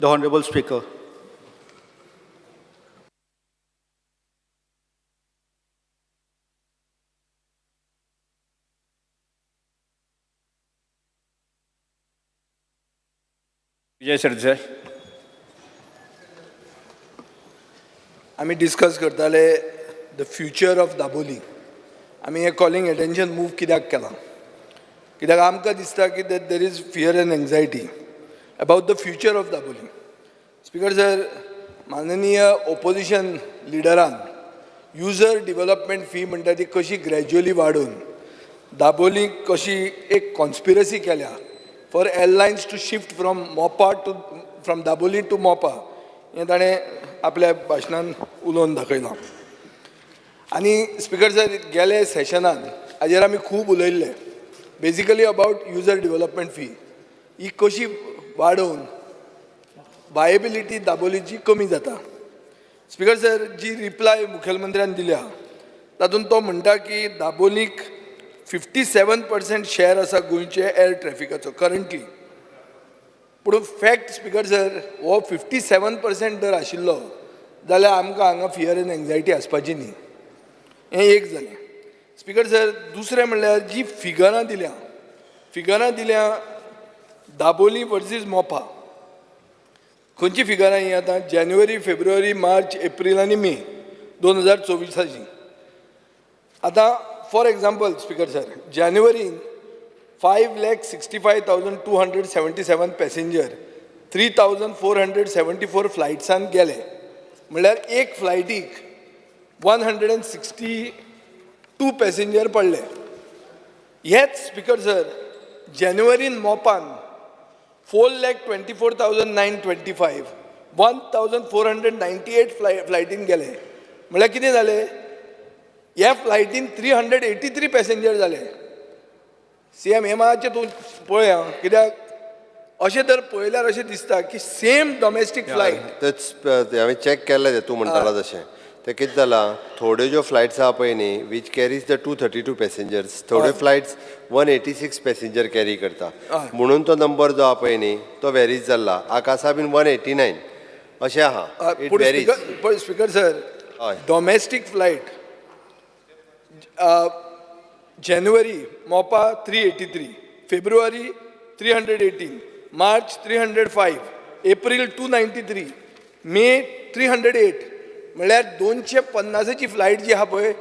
The Honorable Speaker. Vijay Sardesai. आम्ही discuss करताले the future of Dabolim. आम्ही हे कॉलिंग अटेंशन मूव कित्याक केला, कित्याक आमकां दिसता की there is fear and anxiety about the future of Dabolim. Speaker sir, माननीय ओपोजिशन लिडरान युजर डेव्हलपमेंट फी म्हणटा ती कशी ग्रॅज्युअली वाडोवन दाबोली कशी एक कॉन्स्पिरसी केल्या for airlines to shift from Dabolim to Mopa हें ताणें आपल्या भाशणान उलोवन दाखयलां. आनी स्पीकर सर, गेले सेशनान हाजेर आमी खूब उलयल्ले basically about user development fee ही कशी वाडोवन वायबिलिटी दाबोलीची कमी जाता. स्पीकर सर, जी रिप्लाय मुखेलमंत्र्यान दिल्या तातूंत तो म्हणटा की दाबोलीक 57% शेअर आसा गोंयचे एअर ट्रॅफिकाचो करंटली. पूण फॅक्ट स्पीकर सर, हो 57% जर आशिल्लो जाल्यार आमकां हांगा फियर एंड एंग्जायटी आसपाची न्ही. हें एक जालें. स्पीकर सर, दुसरें म्हणल्यार जी फिगरां दिल्या दाबोली वर्सीस मोपा. खंयची फिगरां ही आतां जानेवारी, फेब्रुवारी, मार्च, एप्रील आनी मे 2024. आतां फॉर एग्जाम्पल स्पीकर सर, जानेवारीन 5,65,277 पॅसेंजर 3,474 फ्लायट्सान गेले. म्हणल्यार एक फ्लायटीक 162 पॅसेंजर पडले. हेच स्पीकर सर जानेवारीन मोपान 4,24,925 1,498 फ्लायटीन गेले. म्हळ्यार कितें जालें, ह्या फ्लायटीन 383 पॅसेंजर जाले. CM हे मातशें तूं पळय आं, कित्याक अशें जर पळयल्यार अशें दिसता की सेम डॉमेस्टीक फ्लायट. तेच हांवें चॅक केल्लें तें तूं म्हणटालो तशें. तें कितें जालां, थोड्यो ज्यो फ्लायट्स आहा पळय न्ही वीच कॅरीज द 232 पॅसेंजर्स, थोड्यो फ्लायट्स 186 पॅसेंजर कॅरी करता. म्हणून तो नंबर जो आहा पळय न्ही तो वेरीज जाल्ला. आकासा बीन 189 अशें आहा. It varies. Speaker sir, domestic flight जानेवारी मोपा 383, फेब्रुवारी 318, मार्च 305, एप्रील 293, मे 308. म्हळ्यार 250ची फ्लायट जी आहा पळय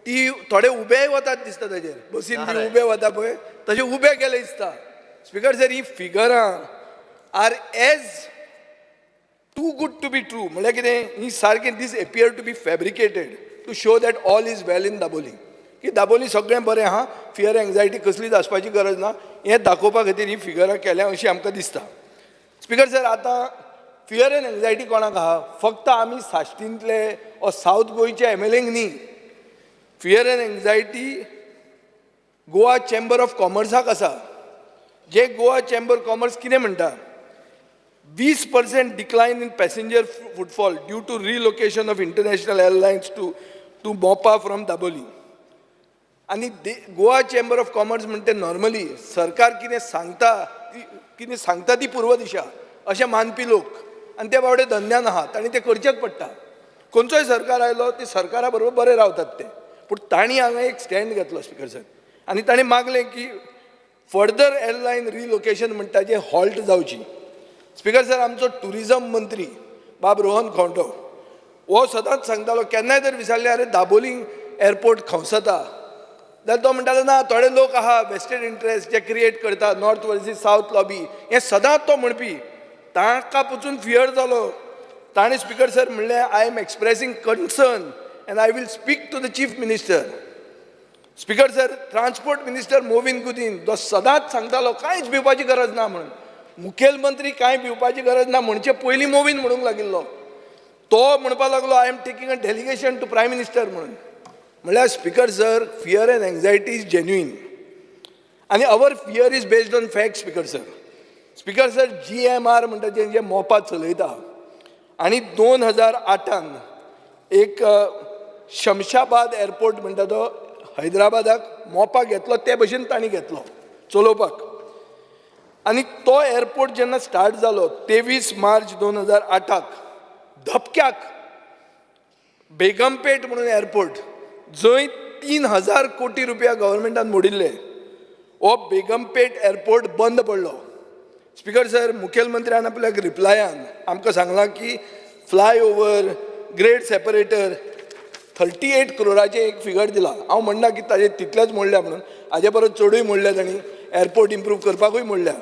ती थोडे उबेय वतात दिसता. ताजेर बसीन बी उबे वता पळय तशें उबे गेले दिसता. स्पीकर सर, ही फिगरां are as too good to be true. म्हळ्यार कितें, ही सारकें this appear to be fabricated to show that all is well in Dabolim, की दाबोली सगळें बरें आहा, फियर एंग्जायटी कसलीच आसपाची गरज ना. हें दाखोवपा खातीर ही फिगरां केल्या अशी आमकां दिसता. स्पीकर सर, आतां फियर एंड एंग्जायटी कोणाक आहा? फक्त आमी साश्टींतले ओ सावथ गोंयचे MLAंक न्ही. Fear and anxiety Goa chamber of कॉमर्साक आसा. जे गोवा चेंबर कॉमर्स कितें म्हणटा, 20% decline in passenger footfall due to relocation of international airlines to Mopa from Dabolim. आनी गोवा चेंबर ऑफ कॉमर्स म्हणटा नॉर्मली सरकार कितें सांगता ती पूर्व दिशा अशें मानपी लोक, आनी ते बावडे धंद्यान आहात आनी ते करचेच पडटा. खंयचोय सरकार आयलो ते सरकारा बरोबर बरे रावतात ते. पूण तांणी हांगा एक स्टँड घेतलो स्पीकर सर, आनी तांणी मागलें की फर्दर एअरलायन रिलोकेशन म्हणटा जे हॉल्ट जावची. स्पीकर सर, आमचो टुरिजम मंत्री बाब रोहन खंवटो हो सदांच सांगतालो, केन्नाय जर विचारलें अरे दाबोली एअरपोर्ट खंवसता जाल्यार तो म्हणटालो ना, थोडे लोक आहा वेस्टेड इंट्रस्ट जे क्रिएट करता नॉर्थ वर्सीस सावथ लॉबी. हें सदांच तो म्हणपी. ताका पचून फियर जालो. ताणें स्पीकर सर म्हणलें, I am expressing concern and I will speak to the chief minister. Speaker sir, transport minister Mauvin Godinho तो सदांच सांगतालो कांयच भिवपाची गरज ना म्हणून. मुखेलमंत्री कांय भिवपाची गरज ना म्हणचे पयलीं मोविन म्हणूंक लागिल्लो. तो म्हणपाक लागलो, I am taking a delegation to prime minister म्हणून. म्हळ्यार speaker sir, fear and anxiety is genuine आनी our fear is based on fact. Speaker sir, GMR म्हणटा जे मोपा चलयता आनी 2008 एक शमशाबाद एअरपोर्ट म्हणटा तो हैदराबादाक मोपा घेतलो ते भशेन तांणी घेतलो चलोवपाक. आनी तो एअरपोर्ट जेन्ना स्टार्ट जालो 23 मार्च 2008 धपक्याक बेगमपेट म्हणून एअरपोर्ट जंय 3000 कोटी रुपया गव्हर्मेंटान मोडिल्ले हो बेगमपेट एअरपोर्ट बंद पडलो. स्पीकर सर, मुखेलमंत्र्यान आपल्या रिप्लायान आमकां सांगलां की फ्लाय ओवर ग्रेड सेपरेटर 38 करोडाचे एक फिगर दिला. हांव म्हणना की ताजे तितलेच मोडल्या म्हणून, हाजे परस चडूय मोडल्या तांणी, एअरपोर्ट इम्प्रूव करपाकूय मोडल्या.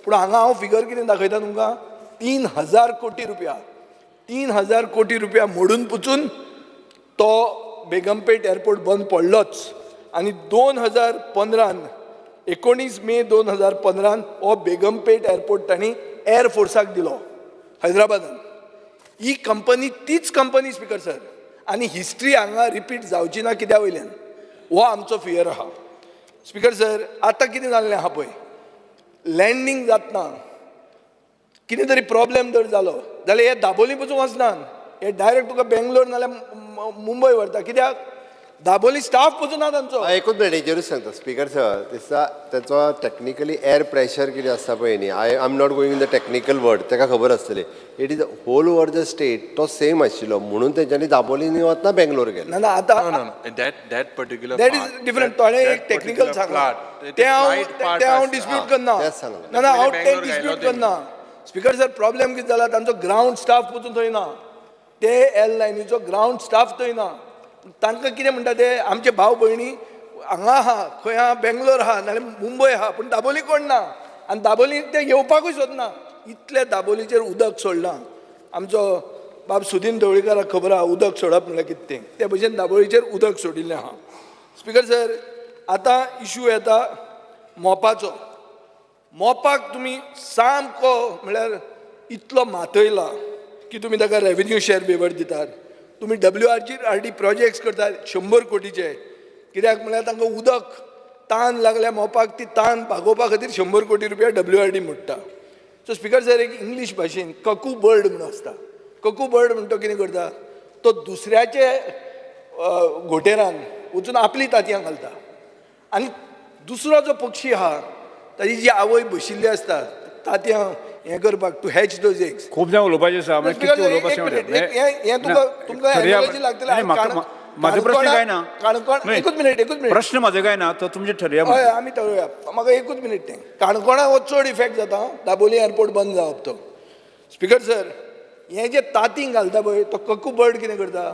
पूण हांगा हांव फिगर कितें दाखयता तुमकां, 3000 कोटी रुपया 3000 कोटी रुपया मोडून पुचून तो बेगमपेट एअरपोर्ट बंद पडलोच. आनी 2015 19 मे 2015 हो बेगमपेट एअरपोर्ट तांणी एअर फोर्साक दिलो हैदराबादान. ही कंपनी तीच कंपनी स्पीकर सर, आनी हिस्ट्री हांगा रिपीट जावची ना कित्या वयल्यान, हो आमचो फियर आहा. स्पीकर सर, आतां कितें जाल्लें आहा पळय, लँडींग जातना कितें तरी प्रॉब्लेम जर जालो जाल्यार हे दाबोली पसून वचनात, हे डायरेक्ट तुका बेंगलोर नाल्यार मुंबय व्हरता. कित्याक दाबोली स्टाफ पसून ना तांचो. एकूच मिनिट हेजेरूच सांगता स्पीकर सर, दिसता त्याचो टॅक्निकली एअर प्रेशर कितें आसता पळय न्ही, I am not going in the technical word, ताका खबर आसतलें. It is whole over the state तो सेम आशिल्लो म्हणून तेंच्यांनी दाबोलींनी वतना बेंगलोर गेले. ना ना आतां that particular that part, is different. थोडे एक टॅक्निकल सांगला ते हांव डिस्प्यूट करना. तेच सांगलें. ना ना हांव ते डिस्प्यूट करना. स्पीकर सर, प्रॉब्लेम कितें जाला, तांचो ग्रावंड स्टाफ पसून थंय ना, ते एअरलायनीचो ग्रावंड स्टाफ थंय ना. तांकां कितें म्हणटा ते आमचे भाव भयणी हांगा आहा, खंय आहा, बेंगलोर आहा नाल्यार मुंबय आहा, पूण दाबोली कोण ना. आनी दाबोली ते येवपाकूय सोदना. इतले दाबोलीचेर उदक सोडलां. आमचो बाब सुदीन ढवळीकाराक खबर आहा उदक सोडप म्हणल्यार कितें तें, ते भशेन दाबोळीचेर उदक सोडिल्लें आहा. स्पीकर सर, आतां इश्यू येता मोपाचो. मोपाक तुमी सामको म्हळ्यार इतलो मातयला की तुमी ताका रेव्हेन्यू शेअर वेवर दितात. तुमी WRD प्रोजेक्ट्स करतात 100 कोटीचे. कित्याक म्हळ्यार तांकां उदक तान लागल्या मोपाक, ती तान भागोवपा खातीर 100 कोटी रुपया WRD मोडटा. सो स्पीकर सर, एक इंग्लीश भाशेन ककू बर्ड म्हणून आसता. ककू बर्ड म्हणटा तो कितें करता, तो दुसऱ्याचे घोटेरान वचून आपली तांतयां घालता. आनी दुसरो जो पक्षी आहा ताची जी आवय बशिल्ली आसता तांतयां हें करपाक, टू हॅच दोज एग्स. खूब जाण उलोवपाचें आसा, मागीर कितलें उलोवपाचें हें तुमकां एनालॉजी लागतलें. म्हाजो प्रश्न काय ना. काणकोण, एकूच मिनिट प्रश्न म्हाजो काय ना, तो तुमचें ठरया. हय आमी ठरवया. म्हाका एकूच मिनिट तें काणकोणा हो चड इफेक्ट जाता दाबोली एअरपोर्ट बंद जावप तो. स्पीकर सर, हें जे तांतीं घालता पळय तो ककू बर्ड कितें करता,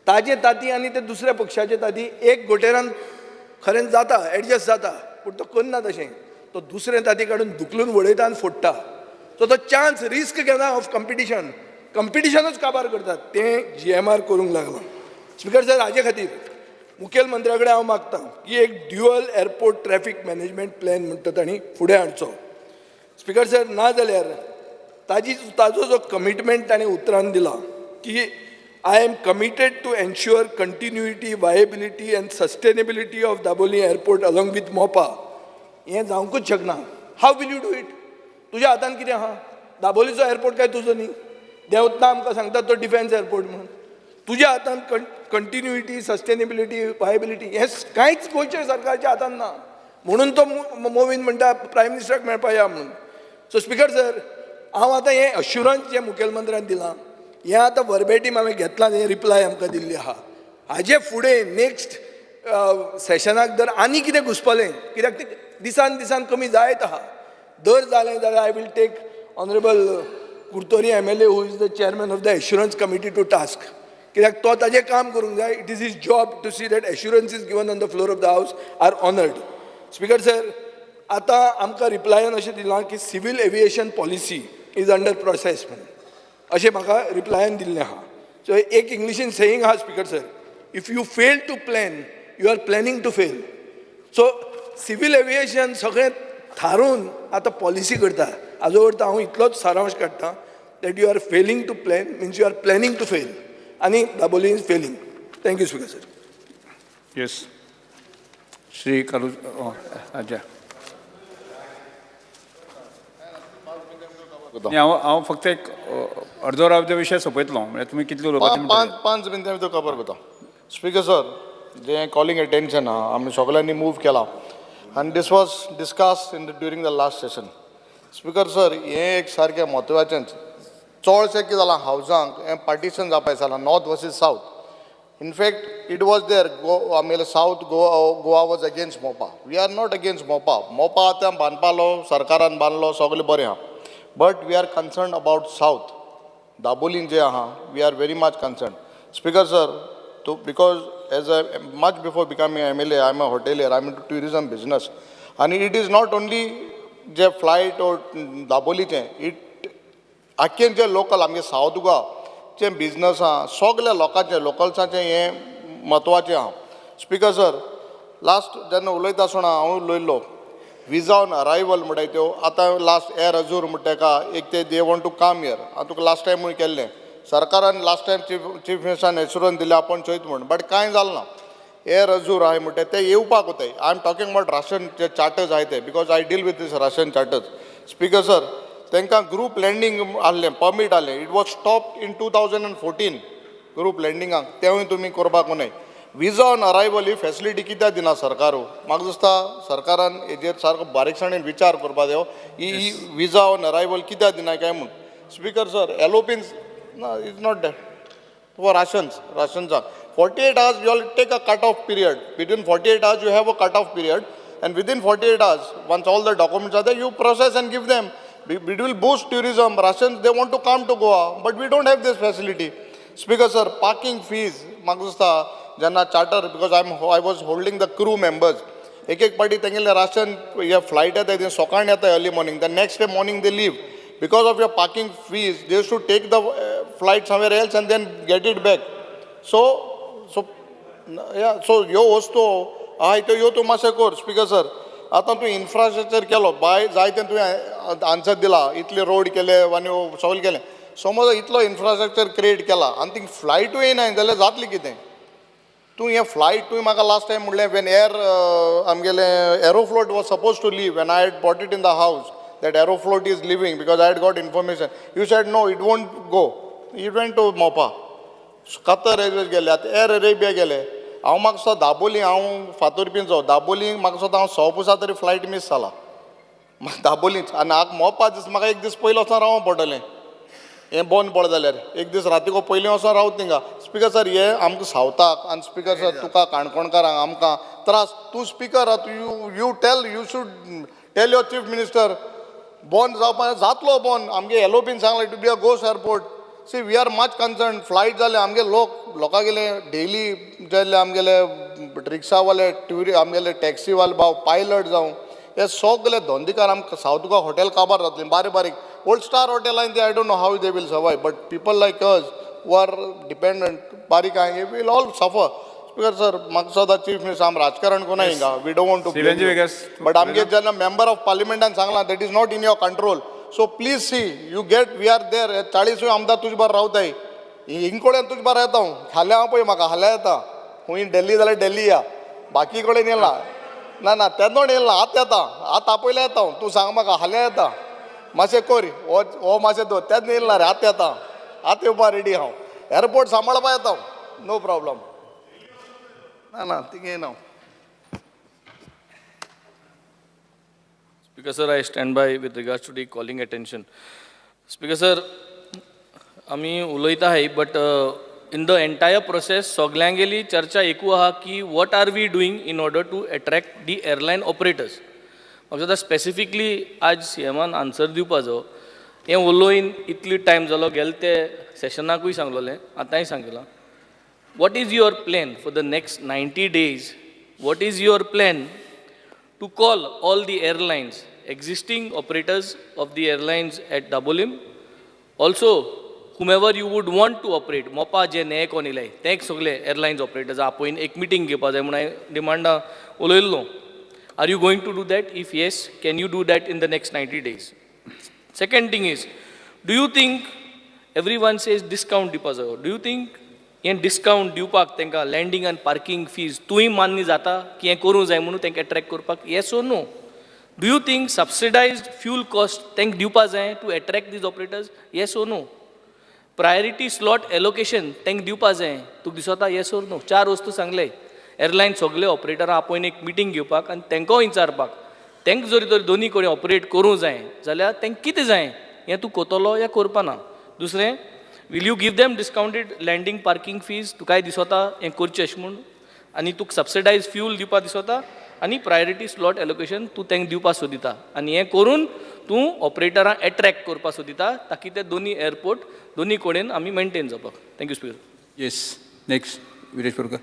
ताजे तांती आनी ते दुसऱ्या पक्षाचे तांती एक घोटेरान खरें जाता, एडजस्ट जाता, पूण तो करना तशें. तो दुसरें तांती काडून धुकलून वडयता आनी फोडटा. सो तो चान्स रिस्क घेना ऑफ कंपिटिशनूच काबार करतात. तें GMR करूंक लागलां. स्पीकर सर, हाजे खातीर मुखेलमंत्र्या कडेन हांव मागतां की एक dual airport traffic management plan म्हणटा तांणी फुडें हाडचो. स्पीकर सर, ना जाल्यार ताजो जो कमिटमेंट ताणें उतरान दिला की I am committed to ensure continuity, viability and sustainability of Dabolim airport along with Mopa, हें जावंकूच शकना. How will you do it? तुज्या हातान कितें आहा? दाबोलीचो एअरपोर्ट काय तुजो न्ही? देंवतना आमकां सांगता तो डिफेन्स एअरपोर्ट म्हणून. तुज्या हातान कंटिन्युइटी, सस्टेनेबिलिटी, वायबिलिटी हें कांयच गोंयच्या सरकारच्या हातान ना. म्हणून तो मोवीन म्हणटा प्रायम मिनिस्टराक मेळपा या म्हणून. सो स्पीकर सर, हांव आतां हें अश्युरन्स जे मुखेलमंत्र्यान दिलां हें आतां वर्बेटीम हांवें घेतलां, हें रिप्लाय आमकां दिल्ली आहा. हाजे फुडें नेक्स्ट सेशनाक जर आनी कितें घुसपलें, कित्याक तें दिसान दिसान कमी जायत आहा, जर जालें जाल्यार I will take honourable Curtorim MLA who is the chairman of the assurance committee to task. कित्याक तो ताजें काम करूंक जाय. It is his job to see that assurances given on the floor of the house are honoured. Speaker sir, आतां आमकां रिप्लायान अशें दिलां की civil aviation policy is under process म्हणून अशें म्हाका रिप्लायान दिल्लें आहा. सो एक इंग्लिशीन सेयींग आहा speaker sir, if you fail to plan you are planning to fail. So civil aviation सगळें थारून आतां पॉलिसी करता. हाजो अर्थ हांव इतलोच सारांश काडटां that you are failing to plan means you are planning to fail आनी Dabolim is failing. Thank you speaker sir. Yes, Shri Kalu अच्छा. हांव फक्त एक अर्दो रावते विशय सोंपयतलो, म्हळ्यार तुमी कितले उलोवपाचें. पांच मिनटां भितर खबर करता. स्पीकर सर, जे कॉलिंग अटेन्शन आहा आमी सगळ्यांनी मूव केला, and this was discussed during the last session. Speaker sir हे एक सारकें म्हत्वाचें चडशें कितें जालां हावजांक हें पार्टिशन जावपाक जालां north versus south in fact it was there आमगेले south Goa was against Mopa we are not against Mopa आतां बांदपालो सरकारान बांदलो सगळें बरें आहा but we are concern about south दाबोलीन जे आहा we are very much concern speaker sir तो because as a much before becoming MLA I am a hotelier I am to tourism business आनी इट इज नॉट ओन्ली जे flight or दाबोलीचें it आख्खें जे local आमगे south Goa चे business आहा सगल्या लोकांचें लोकल्साचें हें म्हत्वाचें आहा स्पीकर सर लास्ट जेन्ना उलयता आसतना हांव उलयल्लो विजा ऑन अरायवल म्हणटाय त्यो आतां लास्ट एअर अजूर म्हणटा तेका एक ते they want to come here हांव तुका लास्ट टायम केल्लें सरकारान लास्ट टायम चीफ मिनिस्टरान एश्युरन्स दिलें आपूण चोयत म्हूण बट कांय जालें ना एअर अजूर आहाय म्हणटा ते येवपाक वताय I am talking about Russian जे चार्टर्स आहाय ते because I deal with this Russian charters speaker sir तांकां ग्रूप लँडींग आहलें परमीट आहलें it was stop in 2014 group लँडिंगाक तेवूय तुमी करपाक न्हय विजा ऑन अरायवल ही फॅसिलिटी कित्याक दिना सरकारू म्हाका दिसता सरकारान हेजेर सारको बारीकसाणेन विचार करपाक जायो ही विजा ऑन अरायवल कित्याक दिना काय म्हूण स्पीकर सर एलोपिन्स ना इज नॉट दॅट फॉर राशन्साक 48 hours you all take a cut off period between 48 hours you have a cut off period and within 48 hours once all the documents are there you process and give them it will boost tourism Russians they want to come to Goa but we don't have this facility speaker sir parking fees म्हाका दिसता जेन्ना charter because I was holding the crew members एक पाटी तेंगेले ration हे flight येता ते सकाळीं येता early morning the next day morning they leave because of your parking fees they should take the flight somewhere else and then get it back so ह्यो वस्तू आहाय त्यो ह्यो तूं मातशें कर स्पीकर सर आतां तूं इन्फ्रास्ट्रक्चर केलो जायतें तुवें आन्सर दिला इतले रोड केले आनी सगळें केलें समज इतलो इन्फ्रास्ट्रक्चर क्रिएट केला आनी थिंग फ्लायटूय येनाय जाल्यार जातलें कितें तूं हें फ्लायट तुवें म्हाका लास्ट टायम म्हणलें वेन आमगेलें Aeroflot was suppose to leave when I had bought it in the house that Aeroflot is leaving because I had got information you said no it won't go it went to Mopa Qatar airways गेले आतां air Arabia गेले हांव म्हाका दिसता दाबोली हांव फातोरपीचो दाबोली म्हाका दिसता हांव 100 पुसा तरी फ्लायट मिस जाला दाबोलीच आनी हाका मोपा दीस म्हाका एक दीस पयलो वचून रावों पडटलें हें बंद पड जाल्यार एक दीस रातीको पयलीं वचून रावता थिंगा स्पीकर सर हे आमकां सावथाक आनी स्पीकर सर तुका काणकोणकारांक आमकां त्रास तूं speaker you should tell your chief minister बंद जावपा जातलो बंद आमगे एलोपीन सांगलें to be a ghost airport see we are much concern flight जाले आमगे लोकां गेले डेली जाले आमगेले रिक्षावाले आमगेले टॅक्सीवाले भाव पायलट जावं हे सगळे धंदेकार आमकां सावथ गोवा हॉटेल काबार जातलीं बारीक ओल्ड स्टार हॉटेलान ते I don't know how they will survive but people like us who are dependent बारीक आहाय will all suffer speaker sir म्हाका सदां चीफ मिनिस्टर आम राजकारण कोना हिंगा we don't want to but आमगे जेन्ना मेंबर ऑफ पार्लिमेंटान सांगलां that is not in your control so please see you get we are there 40 आमदार तुजे बार रावताय हिंगकोड्यान तुजे बार येता हांव हाल्या पळय म्हाका हाल्या येता खूंय डेल्ली जाल्यार डेल्ली या बाकी कडेन येयला ना तेन्ना येयला आतां येता आतां आपयल्या येता हांव तूं सांग म्हाका हाल्या येता मातशें कर हो मातशें दवर तेन्ना येयला रे आतां येता आतां येवपा रेडी हांव एअरपोर्ट सांबाळपा येता हांव नो प्रॉब्लम ना थिंगा येना Speaker sir, I stand by with regards to the calling attention. Speaker sir, आमी उलयता हाय but in the entire process सगळ्यांगेली चर्चा एकू आहा की what are we doing in order to attract the airline operators. म्हाका दिसता स्पेसिफिकली आज सीएमान आन्सर दिवपाचो हें उलोवन इतली टायम जालो गेले ते सेशनाकूय सांगलोलें आतांय सांगलां what is your plan for the next 90 days? What is your plan to call all the airlines, existing operators of the airlines at Dabolim, also whomever you would want to operate, मोपा जे नये कोण इलाय ते सगळे airlines operators आपयन एक meeting घेवपा जाय म्हणून डिमांडा उलयल्लो. Are you going to do that? If yes, can you do that in the next 90 days? Second thing is, do you think everyone says discount दिवपाचो? Do you think हें discount दिवपाक तांकां landing आनी parking fees तुय मान्य जाता की हें करूं जाय म्हणून तांकां अट्रॅक्ट करपाक yes or no? Do you think subsidised fuel cost तांकां दिवपा जाय to attract these operators? Yes or no? Priority slot allocation तांकां दिवपा जाय तुका दिसता? Yes or no? 4 वस्तू सांगले. एअरलायन सगळे ऑपरेटरां आपयन एक मिटींग घेवपाक आनी तांकां विचारपाक तांकां जर तर दोनी कडेन ऑपरेट करूं जाय जाल्यार तांकां कितें जाय हें तूं कोतलो या करपाना. दुसरें, will you give them discounted landing parking fees, तुकाय दिसता हें करचें अशें म्हूण, आनी तुका सबसिडायज फ्यूल दिवपा दिसता, आनी प्रायोरिटी स्लॉट एलोकेशन तूं तांकां दिवपा सोदिता, आनी हें करून तूं ऑपरेटरांक एट्रॅक्ट करपा सोदिता ताकी ते दोनी एअरपोर्ट दोनी कडेन आमी मेंटेन जावपाक. Thank you speaker. Yes next Viresh Borkar.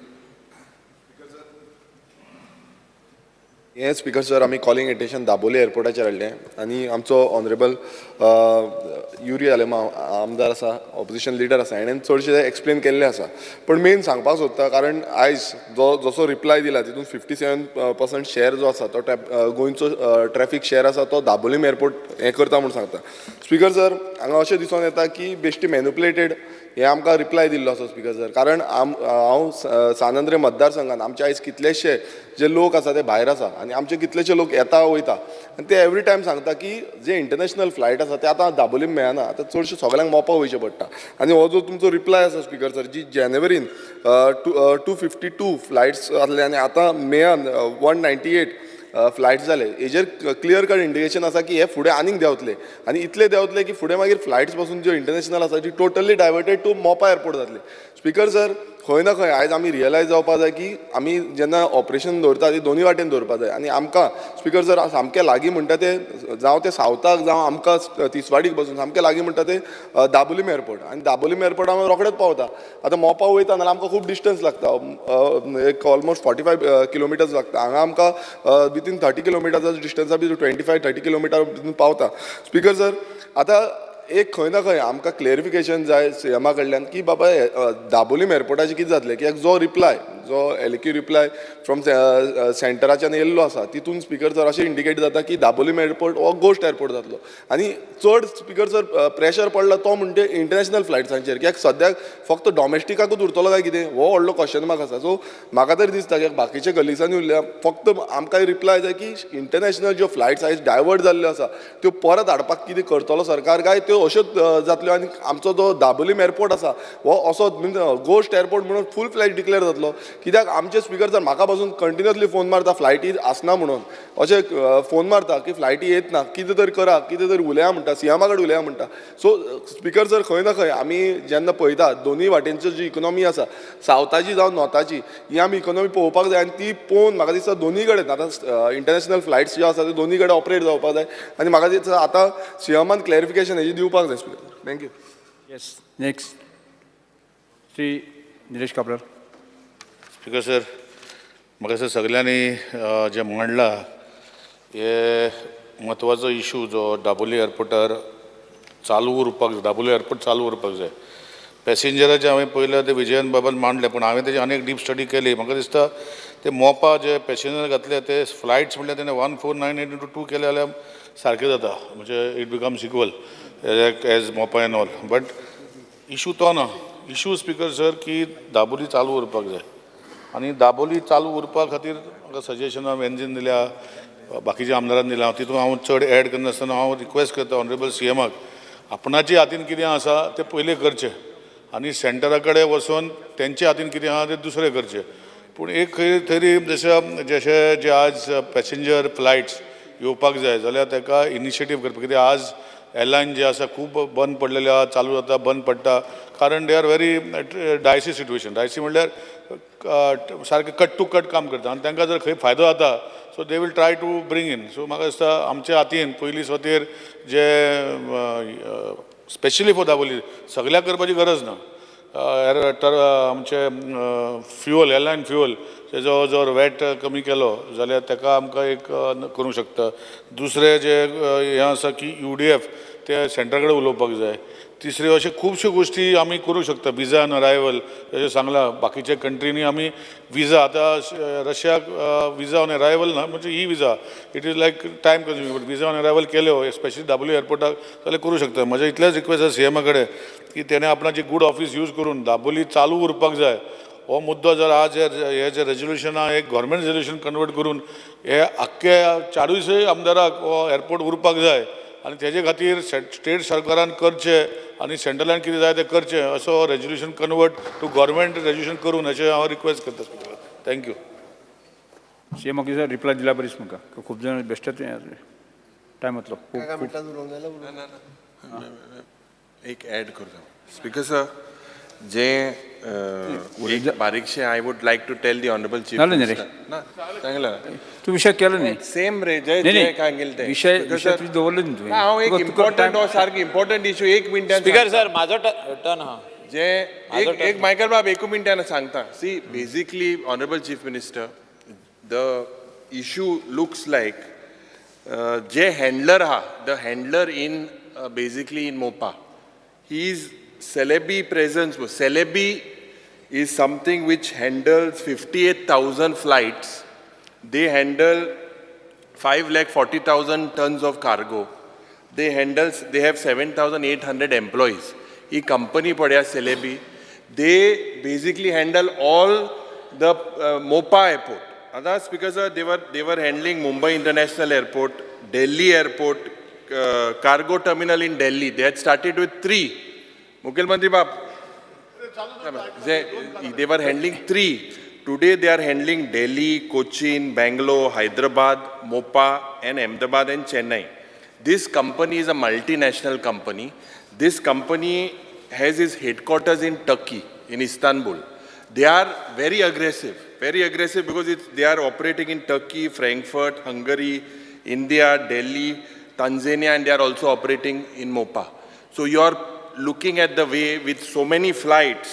हें स्पिकर सर आमी कॉलिंग एटेंशन दाबोले एअरपोर्टाचेर हाडलें आनी आमचो ऑनरेबल युरी आलेमा आमदार आसा, ऑपोजिशन लिडर आसा, हेणें चडशें एक्सप्लेन केल्लें आसा. पण मेन सांगपाक सोदता कारण आयज जसो रिप्लाय दिला तितून 57% शेअर जो आसा तो गोंयचो ट्रॅफीक शेअर आसा तो दाबोलीम एअरपोर्ट हें करता म्हूण सांगता. स्पिकर सर हांगा अशें दिसून येता की बेश्टी मॅन्युप्युलेटेड हे आमकां रिप्लाय दिल्लो आसा स्पिकर सर. कारण हांव सानंद्रे मतदारसंघान आमचे आयज कितलेशे जे लोक आसा ते भायर आसा आनी आमचे कितलेशे लोक येता वयता आनी ते एवरी टायम सांगता की जे इंटरनॅशनल फ्लायट आसा ते आतां दाबोलीम मेळना, आतां चडशे सगळ्यांक मोपा वयचें पडटा. आनी हो जो तुमचो रिप्लाय आसा स्पिकर सर, जी जानेवारीन 252 फ्लायट्स आसले आनी आतां मेयान 198 फ्लायट्स जाले, हेजेर क्लियर कट इंडिकेशन आसा की हे फुडें आनीक देंवतले आनी इतले देंवतले की फुडें मागीर फ्लायट्स पासून ज्यो इंटरनॅशनल आसा ती टोटली डायवर्टेड टू मोपा एअरपोर्ट जातले. स्पिकर सर खंय ना खंय आयज आमी रियलायज जावपा जाय की आमी जेन्ना ऑपरेशन दवरता ती दोनी वाटेन दवरपा जाय. आनी आमकां स्पिकर सर सामकें लागीं म्हणटा ते जावं ते सावथाक जावं आमकां तिसवाडीक बसून सामकें लागीं म्हणटा ते दाबोलीम एअरपोर्ट, आनी दाबोलीम एअरपोर्ट आमी रोखडेच पावता. आतां मोपा वयता नाल्यार आमकां खूब डिस्टन्स लागता, एक ऑलमोस्ट 45 किलोमिटर्स लागता. हांगा आमकां विथीन 30 किलोमिटर्स डिस्टन्सा भितर 25-30 किलोमिटर भितर पावता. स्पिकर सर आतां एक खंय ना खंय आमकां क्लेरिफिकेशन जाय सीएमा कडल्यान की बाबा दाबोलीम एअरपोर्टाचें कितें जातलें, कित्याक जो रिप्लाय जो एलक्यू रिप्लाय फ्रॉम सेंटराच्यान येयल्लो आसा तितून स्पिकर सर अशें इंडिकेट जाता की दाबोलीम एअरपोर्ट हो गोस्ट एअरपोर्ट जातलो. आनी चड स्पिकर सर प्रेशर पडला तो म्हणटे इंटरनॅशनल फ्लायट्सांचेर, कित्याक सद्याक फक्त डॉमेस्टिकाकूच उरतलो काय कितें हो व्हडलो क्वेश्चन मार्क आसा. सो म्हाका तरी दिसता की बाकीचे कलिग्सांनी उरल्या फक्त आमकां रिप्लाय जाय की इंटरनॅशनल ज्यो फ्लायट्स आयज डायवर्ट जाल्ल्यो आसा त्यो परत हाडपाक कितें करतलो सरकार काय त्यो अश्योच जातल्यो आनी आमचो जो दाबोलीम एअरपोर्ट आसा हो असो गोस्ट एअरपोर्ट म्हणून फूल फ्लायट डिक्लेअर जातलो. कित्याक आमचे स्पिकर सर म्हाका पासून कंटिन्युअसली फोन मारता फ्लायटी आसना म्हणून, अशें फोन मारता की फ्लायटी येत ना, कितें तरी करा, कितें तरी उलया म्हणटा, सीएमा कडेन उलया म्हणटा. सो स्पिकर सर खंय ना खंय आमी जेन्ना पळयता दोनी वाटेनची जी इकॉनॉमी आसा सावथाची जावं नॉर्थाची ही आमी इकॉनॉमी पळोवपाक जाय आनी ती पळोवन म्हाका दिसता दोनी कडेन आतां इंटरनॅशनल फ्लायट्स ज्यो आसा त्यो दोनी कडेन ऑपरेट जावपाक जाय आनी म्हाका दिसता आतां सीएमान क्लॅरिफिकेशन हेजी दिवपाक जाय speaker. Thank you. Yes next Shri Nilesh Cabral. Speaker sir म्हाका दिसता सगळ्यांनी जे मांडला हे म्हत्वाचो इशू जो दाबोली एअरपोर्टार चालू उरपाक जाय, दाबोली एअरपोर्ट चालू उरपाक जाय. पॅसेंजराचे हांवें पयलें ते विजयन बाबत मांडले, पूण हांवें तेजी आनीक डीप स्टडी केली. म्हाका दिसता ते मोपा जे पॅसेंजर घातले ते फ्लायट्स म्हणल्यार तेणें 1498/2 केले जाल्यार सारकें जाता, म्हणजे इट बिकम्स इक्वल एज मोपा एन ऑल. बट इशू तो ना, इशू स्पिकर सर की दाबोली चालू उरपाक जाय आनी दाबोली चालू उरपा खातीर म्हाका सजेशन हांव एनजीन दिल्या, बाकीच्या आमदारान दिल्या, तितून हांव चड एड करनासतना हांव रिक्वेस्ट करता ऑनरेबल सीएमाक आपणाच्या हातीन कितें आसा ते पयलें करचें आनी सेंटरा कडेन वचून तेंच्या हातीन कितें आसा ते दुसरें करचें. पूण एक खंय तरी जशें जे आज पॅसेंजर फ्लायट्स येवपाक जाय जाल्यार ताका इनिशिएटीव करपाक, कित्याक आज एअरलायन जे आसा खूब बंद पडलेले आहा, चालू जाता बंद पडटा, कारण they are very Dicey situation. Dicey म्हणल्यार सारकें कट टू कट काम करता आनी तांकां जर खंय फायदो जाता so they will try to bring in. So म्हाका दिसता आमच्या हातीन पयलीं स्वतेर जे स्पेशली फॉर दाबोली सगळ्याक करपाची गरज ना. आमचे फ्युअल एअरलायन फ्युअल तेजो जर वॅट कमी केलो जाल्यार ताका आमकां एक करूंक शकता. दुसरें जे हें आसा की UDF ते सेंटरा कडेन उलोवपाक जाय. तिसऱ्यो अशे खुबश्यो गोश्टी आमी करूंक शकता. विजा ऑन अरायवल जशें सांगलां बाकीच्या कंट्रीनी आमी विजा आतां रशियाक विजा ऑन अरायवल ना, म्हणजे ही visa it is like time consuming, but visa on arrival केल्यो स्पेशली दाबोली एअरपोर्टाक जाल्यार करूंक शकता. म्हजें इतलेंच रिक्वेस्ट आसा सीएमा कडेन की तेणें आपणाची गूड ऑफीस यूज करून दाबोली चालू उरपाक जाय. हो मुद्दो जर आज हे जे रेजोल्युशन आहा एक गव्हर्मेंट रेजोल्युशन कन्वर्ट करून हे आख्ख्या 40 आमदाराक हो एअरपोर्ट उरपाक जाय आनी तेजे खातीर स्टेट सरकारान करचें आनी सेंट्रलान कितें जाय तें करचें असो resolution convert to government resolution करून अशें हांव रिक्वेस्ट करता. थँक्यू. सी म्हाका दिसता रिप्लाय दिला बरीच म्हाका खूब जाण बेश्टेच टायम वतलो एक ॲड करतो स्पीकर सर जे एक बारीकशे I would like to tell the honourable chief नालं न्ही रे. ना सांगलं तू विशय केलो न्ही सेम रे जय नाही, जय नाही. सांगेल ते विषय Speaker विषय sir, तुझी दवरलो न्ही तुवें. हांव एक तुका- तुका इम्पॉर्टंट time- सारकी इम्पॉर्टंट इशू एक मिनटान स्पीकर सर माझो टर्न हा जे एक मायकल बाब एक मिनटान सांगता see basically honourable chief minister the issue looks like जे हँडलर आहा the handler in basically in Mopa he is Celebi presence. Celebi is something which handles 58,000 flights. They handle 5,40,000 tons of cargo. They have 7,800 employees. This company padya Celebi. They basically handle all the Mopa airport. That's because they were handling Mumbai International Airport, Delhi Airport, cargo terminal in Delhi. They had started with 3. Mukhil Mantri Bab, they were handling 3. Today they are handling Delhi, Cochin, Bangalore, Hyderabad, Mopa and Ahmedabad and Chennai. This company is a multinational company. This company has its headquarters in Turkey, in Istanbul. They are very aggressive because they are operating in Turkey, Frankfurt, Hungary, India, Delhi, Tanzania, and they are also operating in Mopa. So you are looking at the way with so many flights,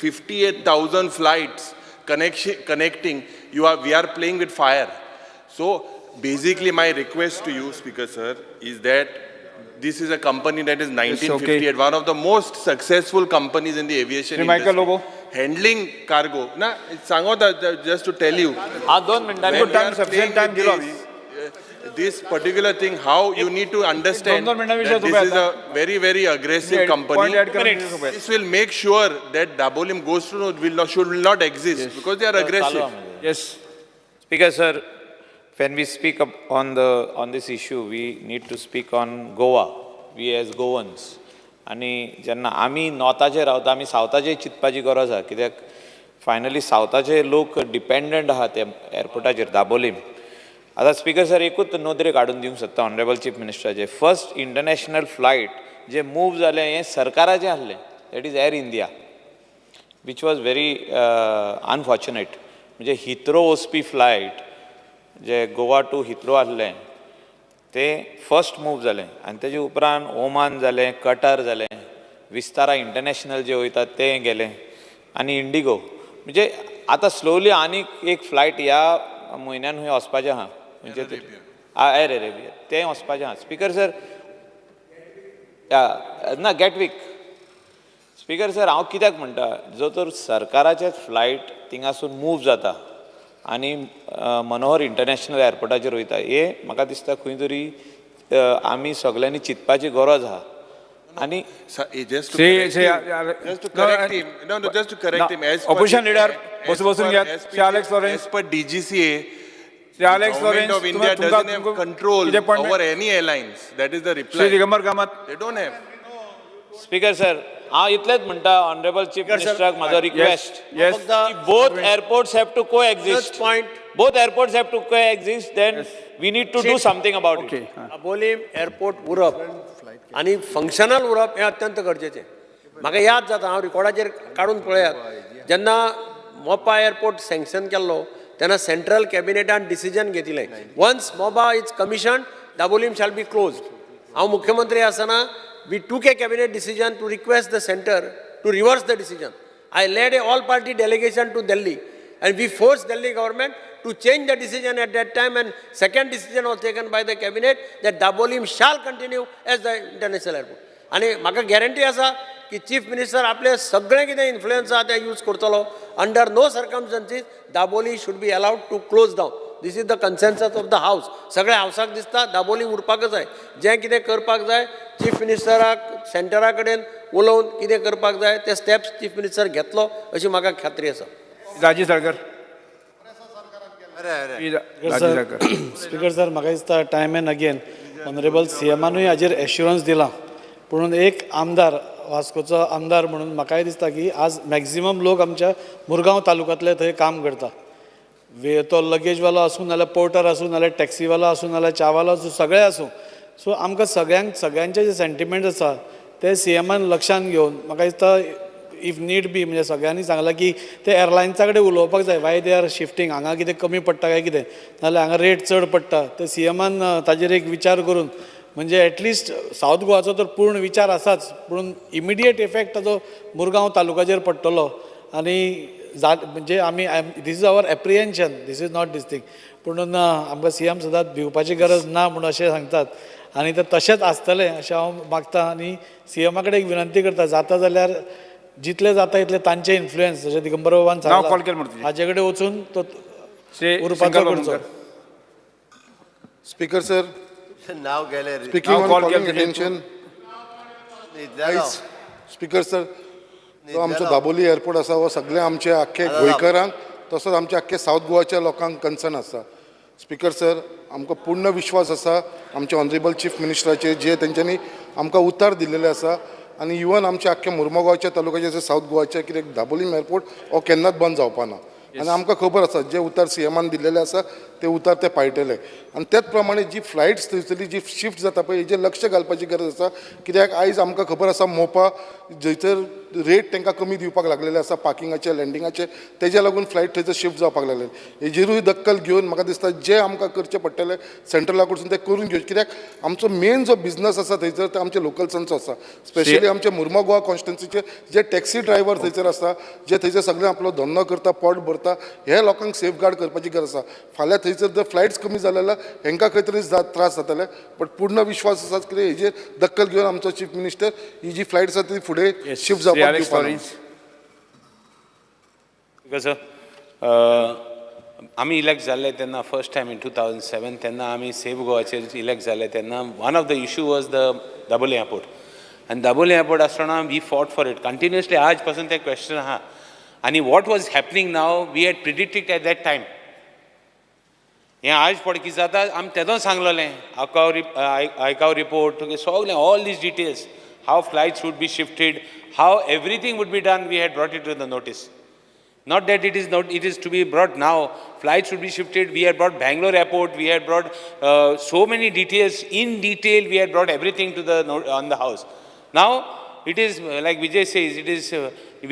58,000 flights connecting, we are playing with fire. So basically my request to you, Speaker Sir, is that this is a company that is 1958, one of the most successful companies in the aviation industry. Lobo. Handling cargo. Na, just to tell you, हा 2 मिनिटांनी when we are sufficient playing time with दिलो this particular thing, how you need to understand दोन मिनिटां that विषय this is a very, very aggressive company. Point add करण्याची सोबत. This will make sure that Dabolim goes to will not exist because they are aggressive. Yes. Speaker sir, when we speak up on this issue, we need to speak on Goa. We as Goans. आणि जेन्ना आमी नॉर्थाचे रावता आमी सावथाचे चिंतपाची गरज आहा कित्याक finally सावथाचे लोक dependent आहा ते एअरपोर्टाचेर दाबोलीम. आतां स्पीकर सर एकूच नोदरे काडून दिवंक सोदता ऑनरेबल चीफ मिनिस्टराचे. फर्स्ट इंटरनॅशनल फ्लायट जे मूव जालें हें सरकाराचें आसलें, that is Air India, which was very unfortunate. म्हणजे हिथ्रो वचपी फ्लायट जे गोवा टू हिथ्रो आसलें तें फर्स्ट मूव जालें आनी तेजे उपरांत ओमान जालें, कटार जालें, विस्तारा इंटरनॅशनल जे वयता तें गेलें आनी इंडिगो. म्हणजे आतां स्लोली आनीक एक फ्लायट ह्या म्हयन्यान खंय वचपाचें आहा, म्हणजे एअर अरेबिया तें वचपाचें आहा. स्पीकर सर ना गॅटवीक. स्पीकर सर हांव कित्याक म्हणटा, जो तर सरकाराचेच फ्लायट थिंगासून मूव जाता आनी मनोहर इंटरनॅशनल एअरपोर्टाचेर वयता, हे म्हाका दिसता खंय तरी आमी सगळ्यांनी चिंतपाची गरज आहा. आनी Just to Say, correct him. No, just to correct him. As per opposition the- leader, as बसून per- घ्या. as per- Sir Alex Lawrence. As per DGCA, Alex Government Lawrence, of India doesn't have control कितें point over any airlines. That is the Shri reply. Digambar Kamat. They don't have. Speaker sir हांव इतलेंच म्हणटा honourable chief मिनिस्टराक म्हाजो request, Yes. both airports have to coexist. Both airports have to coexist, then we need to do something about it. Okay. Dabolim airport उरप आनी functional उरप हें अत्यंत गरजेचें. म्हाका याद जाता, हांव रिकॉर्डाचेर काडून पळयात, जेन्ना मोपा एअरपोर्ट सँक्शन केल्लो तेन्ना सेंट्रल कॅबिनेटान डिसिजन घेतिल्लें, वन्स मोपा is commission Dabolim shall be close. हांव मुख्यमंत्री आसतना we took a cabinet decision to request the center to reverse the decision. I led a all-party delegation to Delhi and we forced Delhi government to change the decision at that time, and second decision was taken by the cabinet that Dabolim shall continue as the international airport. आणि म्हाका guarantee आसा की chief minister आपले सगळें कितें influence आहा तें use करतलो. Under no circumstances Dabolim should be allowed to close down. This is the consensus of the house. सगळ्या हावसाक दिसता दाबोली उरपाकच जाय. जें कितें करपाक जाय चीफ मिनिस्टराक सेंटरा कडेन उलोवन कितें करपाक जाय ते स्टेप्स चीफ मिनिस्टर घेतलो अशी म्हाका खात्री आसा. राजीव साळकर. राजीव साळकर. स्पीकर सर म्हाका दिसता टायम एंड अगेन ऑनरेबल सीएमानूय हाजेर एश्युरन्स दिला, पूण एक आमदार वास्कोचो आमदार म्हणून म्हाकाय दिसता की आज मॅक्झिमम लोक आमच्या मुरगांव तालुक्यांतले थंय काम करता. तो लगेजवालो आसूं नाल्यार पोर्टर आसूं नाल्यार टॅक्सीवालो आसूं नाल्यार चावालो आसूं सगळे आसूं. सो आमकां सगळ्यांचे जे सेंटिमेंट आसा ते सीएमान लक्षांत घेवन म्हाका दिसता इफ नीड बी म्हणजे सगळ्यांनी सांगलां की ते एअरलायन्सा कडेन उलोवपाक जाय वाय दे आर शिफ्टींग हांगा कितें कमी पडटा काय कितें नाल्यार हांगा रेट चड पडटा ते सीएमान ताजेर एक विचार करून म्हणजे एटलिस्ट सावथ गोवाचो तर पूर्ण विचार आसाच पूण इमिडिएट इफेक्ट ताजो मुरगांव तालुक्याचेर पडटलो आनी म्हणजे आमी this is our apprehension this is not this thing पूण आमकां सीएम सदांच भिवपाची गरज ना म्हणून अशें सांगतात आनी ते तशेंच आसतलें अशें हांव मागतां आनी सीएमा कडेन एक विनंती करता जाता जाल्यार जितले जाता इतले तांचे इन्फ्लुएन्स जशें दिगंबर बाबान नांव कॉल सांगलां केलें म्हणटा हाजे कडेन वचून तो श्री उरपाचो शंकर करचो. बामणकर. स्पीकर सर, नाव गेले speaking Now on call calling Captain attention. Speaker sir, जो आमचो दाबोली एअरपोर्ट आसा हो सगळे आमचे आख्खे गोंयकारांक तसोच आमच्या आख्खे सावथ गोवाच्या लोकांक कन्सर्न आसा. स्पीकर सर, आमकां पूर्ण विश्वास आसा आमच्या ऑनरेबल चीफ मिनिस्टराचेर जे तेंच्यांनी आमकां उतर दिलेले आसा आनी इवन आमच्या आख्या मुर्मुगांवच्या तालुक्याचे जे सावथ गोवाचे कितें दाबोली एअरपोर्ट हो केन्नाच बंद जावपा ना आनी आमकां खबर आसा जे उतर सीएमान दिल्लेले आसा ते उतर ते पाळटले आनी त्याच प्रमाणे जी फ्लायट्स थंयसरली जी शिफ्ट जाता पळय हेजेर लक्ष घालपाची गरज आसा कित्याक आयज आमकां खबर आसा मोपा जंयसर रेट तांकां कमी दिवपाक लागलेले आसा पार्किंगाचे लँडिंगाचे तेज्या लागून फ्लायट थंयसर शिफ्ट जावपाक लागले हेजेरूय दक्कल घेवन म्हाका दिसता जे आमकां करचें पडटलें सेंट्रला कडसून ते करून घेवचे कित्याक आमचो मेन जो बिझनस आसा थंयसर तो आमच्या लोकल्सांचो आसा स्पेशली आमच्या मुर्मा गोवा कॉन्स्टिट्युन्सीचे जे टॅक्सी ड्रायव्हर थंयसर आसा जे थंयसर सगळे आपलो धंदो करता पोट भरता हे लोकांक सेफगार्ड करपाची गरज आसा फाल्यां थंयसर जर फ्लायट्स कमी जाले जाल्यार हेंकां खंय तरी त्रास जातले बट पूर्ण विश्वास आसा कितें हेजेर दक्कल घेवन आमचो चीफ मिनिस्टर ही जी फ्लायट आसा ती फुडें शिफ्ट जावपाक दिवपाना. आमी इलेक्ट जाल्ले तेन्ना फर्स्ट टायम इन 2007 तेन्ना आमी सेफ गोवाचेर इलेक्ट जाल्ले तेन्ना one of the issue was the Dabolim airport आनी दाबोली एअरपोर्ट आसतना we fought for it continuously आज पासून ते क्वेश्चन आहा आनी what was happening now we had predicted at that time हें आज पड कितें जाता आमी तेदोच सांगलोलें आयकाव रिपोर्ट तुगे सगलें all these details how flights would be shifted how everything would be done we had brought it to the notice. Not that it is to be brought now. Flights should be shifted. We had brought Bangalore airport. We had brought so many details. In detail, we had brought everything to on the house. Now it is like Vijay says. It is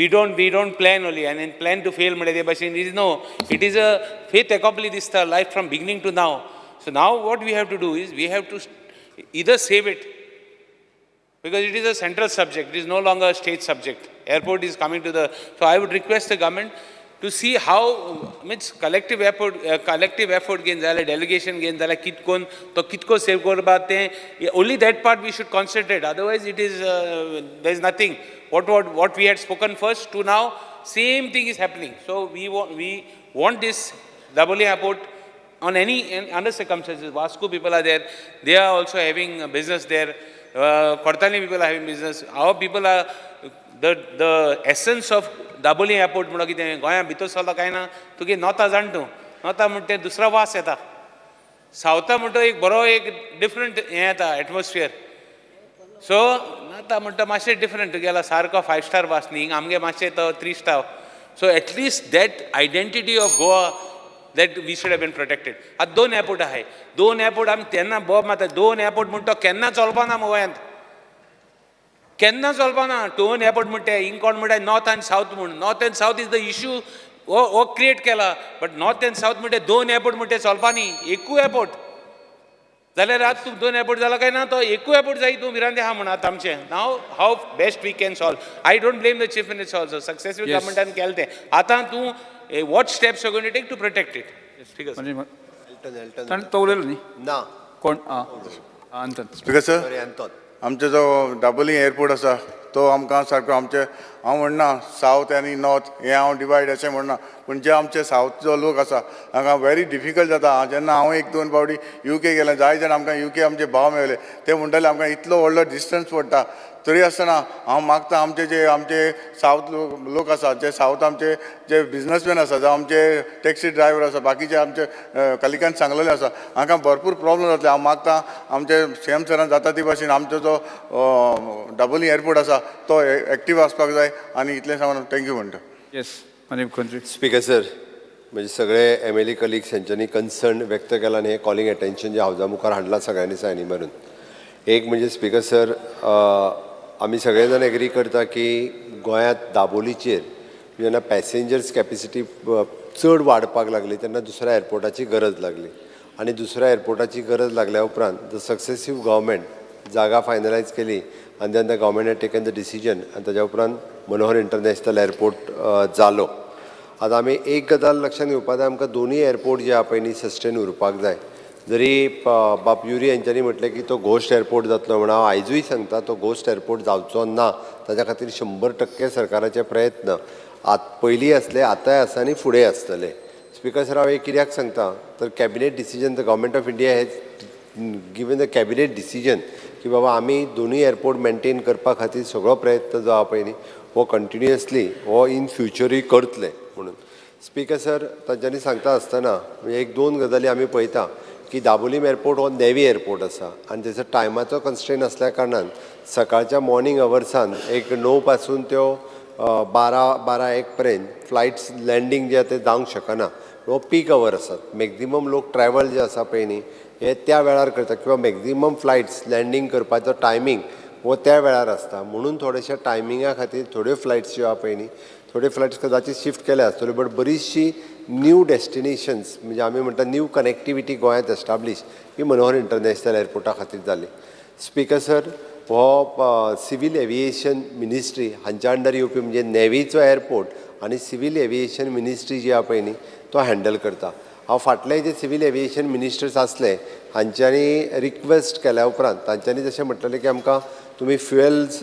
we don't plan only and then plan to fail. It is no. It is a faith accomplished this life from beginning to now. So now what we have to do is we have to either save it because it is a central subject. It is no longer a state subject. Airport is coming to the. So I would request the government to see how means collective effort gain zala delegation gain zala kitkon to kitko save korba te only that part we should concentrate. Otherwise it is there is nothing. What we had spoken first to now same thing is happening. So we want this Daboli airport on any under circumstances. Vasco people are there. They are also having a business there. Kortani people are having business. Our people are the essence of Dabolim airport म्हणून कितें गोंया भितर चलता काय ना तुगे नॉर्था जाण तूं नॉर्था म्हणटा तें दुसरो वास येता सावथा म्हणटा एक बरो एक डिफरंट हें येता एटमॉस्फियर सो नॉर्था म्हणटा मातशें डिफरंट तुगेलो सारको 5 स्टार वास न्ही आमगे मातशें तो 3 star so at least that identity of Goa that we should have been protected आतां 2 एअरपोर्ट आहाय 2 एअरपोर्ट आमी तेन्ना बोब मारता 2 एअरपोर्ट म्हणटा केन्ना चलपाना गोंयांत केन्ना चलपाना 2 एअरपोर्ट म्हणटा इंकोण म्हणटा नॉर्थ आनी सावथ म्हूण north end south is the issue हो क्रिएट केला बट नॉर्थ एंड सावथ म्हणटा 2 एअरपोर्ट म्हणटा चलपा न्ही एकूय एअरपोर्ट जाल्यार आतां तूं 2 एअरपोर्ट जाला काय ना तो एकूय एअरपोर्ट जाय तूं विरांदे आहा म्हणून आतां आमचें नाव how best we can solve I don't blame the chief minister also successive गव्हर्मेंटान केलें तें आतां तूं what steps are going to take to protect it ठीक आसा ताणें तो उलयलो न्ही ना कोण Anton speaker sir sorry Anton आमचो जो दाबोली एअरपोर्ट आसा तो आमकां सारको आमचे हांव म्हणना सावथ आनी नॉर्थ हें हांव डिवायड अशें म्हणना पूण जे आमचे सावथ जो लोक आसा हांगा व्हेरी डिफिकल्ट जाता जेन्ना हांव 1-2 फावटी UK गेलें जाय जाण आमकां UK आमचे भाव मेळले ते म्हणटाले आमकां इतलो व्हडलो डिस्टन्स पडटा तरी आसतना हांव मागता आमचे सावथ लोक आसा जे सावथ आमचे जे बिजनसमॅन आसा जावं आमचे टॅक्सी ड्रायव्हर आसा बाकीचे आमचे कलिकान सांगलेले आसा हांकां भरपूर प्रॉब्लम जातले हांव मागता आमचे CM सरान जाता ती भाशेन आमचो जो दाबोली एअरपोर्ट आसा तो एक्टीव आसपाक जाय आनी इतलें सांगून थँक्यू म्हणटा येस माननीय मुख्यमंत्री स्पीकर सर म्हणजे सगळे MLA कलिग्स यांच्यांनी कन्सर्न व्यक्त केला आणि हे कॉलिंग अटेन्शन जे हावजा मुखार हाडला सगळ्यांनी सायनी मारून. एक म्हणजे स्पीकर सर, आमी सगळे जाण एग्री करता की गोंयांत दाबोलीचेर जेन्ना पॅसेंजर्स कॅपेसिटी चड वाडपाक लागली तेन्ना दुसऱ्या एअरपोर्टाची गरज लागली आणि दुसऱ्या एअरपोर्टाची गरज लागल्या उपरांत द सक्सेसीव गव्हर्मेंट जागा फायनलायज केली आणि then the government had taken the decision आणि ताच्या उपरांत मनोहर इंटरनॅशनल एअरपोर्ट जालो. आतां आमी एक गजाल लक्षात घेवपाक जाय, आमकां दोनूय एअरपोर्ट जे आहा पळय न्ही सस्टेन उरपाक जाय. जरी बाप युरी यांच्यांनी म्हटलें की तो घोस्ट एअरपोर्ट जातलो म्हणून हांव आयजूय सांगता तो घोस्ट एअरपोर्ट जावचो ना. ताच्या खातीर 100% सरकाराचे प्रयत्न पयलीं आसले, आतांय आसा आनी फुडें आसतले. स्पीकर सर, हांव एक कित्याक सांगता तर cabinet decision the government of India has given the cabinet decision की बाबा आमी दोनूय एअरपोर्ट मेंटेन करपा खातीर सगळो प्रयत्न जो आहा पळय न्ही हो कंटिन्युअसली हो इन फ्युचरूय करतले म्हणून. स्पीकर सर, तांच्यांनी सांगता आसतना म्हणजे एक दोन गजाली आमी पळयता की दाबोलीम एअरपोर्ट हो नेवी एअरपोर्ट आसा आणि तेचो टायमाचो कन्स्ट्रेन असल्या कारणान सकाळच्या मॉर्निंग अवर्सान एक 9 पासून त्यो 12-1 पर्यंत फ्लायट्स लँडींग जे ते जावंक शकना. हो पीक अवर आसात. मॅक्झिमम लोक ट्रॅव्हल जे आसा पळय न्ही हे त्या वेळार करता किंवा मॅक्झिमम फ्लायट्स लँडींग करपाचो टायमींग हो त्या वेळार आसता. म्हणून थोडेशा टायमिंगा खातीर थोड्यो फ्लायट्स ज्यो आहा पळय न्ही थोडे फ्लायट्स कदाचित शिफ्ट केले आसतल्यो, बट बरीचशी न्यू डेस्टिनेशन्स म्हणजे आमी म्हणटा न्यू कनेक्टिविटी गोंयांत एस्टाब्लीश ही मनोहर इंटरनॅशनल एअरपोर्टा खातीर जाली. स्पीकर सर, हो सिवील एविएशन मिनिस्ट्री हांच्या अंडर येवपी म्हणजे नेवीचो एअरपोर्ट आनी सिवील एविएशन मिनिस्ट्री जी आहा पळय न्ही तो हँडल करता. हांव फाटले जे सिवील एविएशन मिनिस्टर्स आसले हांच्यांनी रिक्वेस्ट केल्या उपरांत तांच्यांनी जशें म्हटलेलें की आमकां तुमी फ्युएल्स